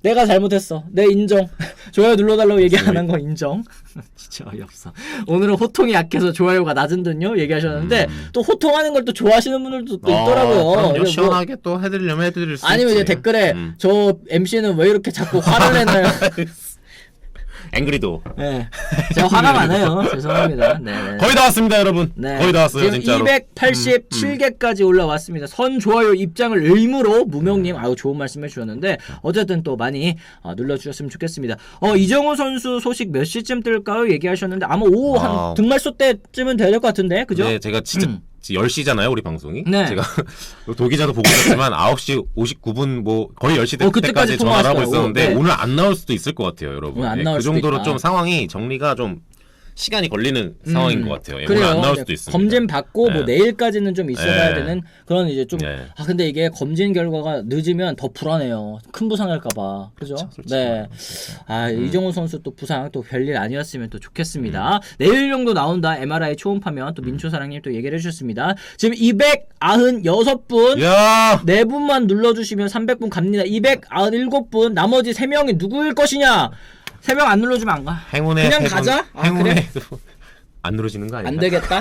내가 잘못했어. 내 인정. 좋아요 눌러달라고 얘기 안 한 거 인정. 진짜 어이없어. 오늘은 호통이 약해서 좋아요가 낮은 듯요 얘기하셨는데 또 호통하는 걸 또 좋아하시는 분들도 또 있더라고요. 그럼요. 시원하게 또 해드리려면 해드릴 수 있지. 아니면 이제 댓글에 저 MC는 왜 이렇게 자꾸 화를 내나요? 앵그리도. 네. 제가 화가 많아요. 죄송합니다. 네. 거의 다 왔습니다, 여러분. 네. 거의 다 왔어요, 지금 진짜로. 287개까지 올라왔습니다. 선 좋아요 입장을 의무로 무명님 좋은 말씀해 주셨는데 어쨌든 또 많이 눌러주셨으면 좋겠습니다. 이정우 선수 소식 몇 시쯤 뜰까요? 얘기하셨는데 아마 오후 한 등말소 때쯤은 돼야 될 것 같은데 그죠? 네, 제가 진짜 10시잖아요, 우리 방송이. 네. 제가 도기자도 보고 있었지만 9시 59분 뭐 거의 10시 때까지 전화를 하고 있었는데 네. 오늘 안 나올 수도 있을 것 같아요, 여러분. 오늘 안 나올 그 수도 정도로 있다. 좀 상황이 정리가 좀 시간이 걸리는 상황인 것 같아요. 그래요. 오늘 안 나올 수도 있습니다. 검진 받고 뭐 네. 내일까지는 좀 있어야 네. 되는 그런 이제 좀 네. 근데 이게 검진 결과가 늦으면 더 불안해요. 큰 부상할까봐 그죠? 네. 이정우 선수 또 부상 또 별일 아니었으면 또 좋겠습니다. 내일 정도 나온다. MRI 초음파면 또 민초사랑님 또 얘기를 해주셨습니다. 지금 296분 야! 4분만 눌러주시면 300분 갑니다. 297분 나머지 3명이 누구일 것이냐? 3명 안 눌러주면 안 가. 행운의 그냥 가자. 행운의 그래? 안 누르시는 거 아니야? 안 되겠다.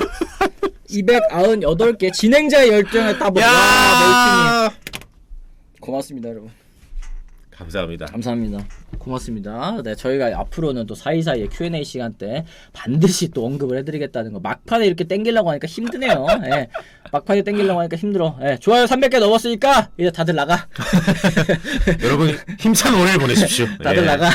298개 진행자의 열정을 따보고 와, 멀티님. 고맙습니다, 여러분. 감사합니다. 감사합니다. 고맙습니다. 네, 저희가 앞으로는 또 사이사이에 Q&A 시간 때 반드시 또 언급을 해드리겠다는 거. 막판에 이렇게 땡기려고 하니까 힘드네요. 예. 막판에 땡기려고 하니까 힘들어. 예. 좋아요 300개 넘었으니까 이제 다들 나가. 여러분 힘찬 월요일 보내십시오. 다들 예. 나가.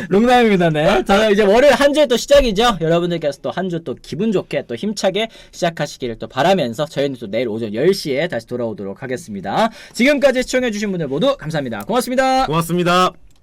롱남입니다. 네. 저는 이제 월요일 한 주의 또 시작이죠. 여러분들께서 또 한 주 또 기분 좋게 또 힘차게 시작하시기를 또 바라면서 저희는 또 내일 오전 10시에 다시 돌아오도록 하겠습니다. 지금까지 시청해주신 분들 모두 감사합니다. 고맙습니다. 고맙습니다.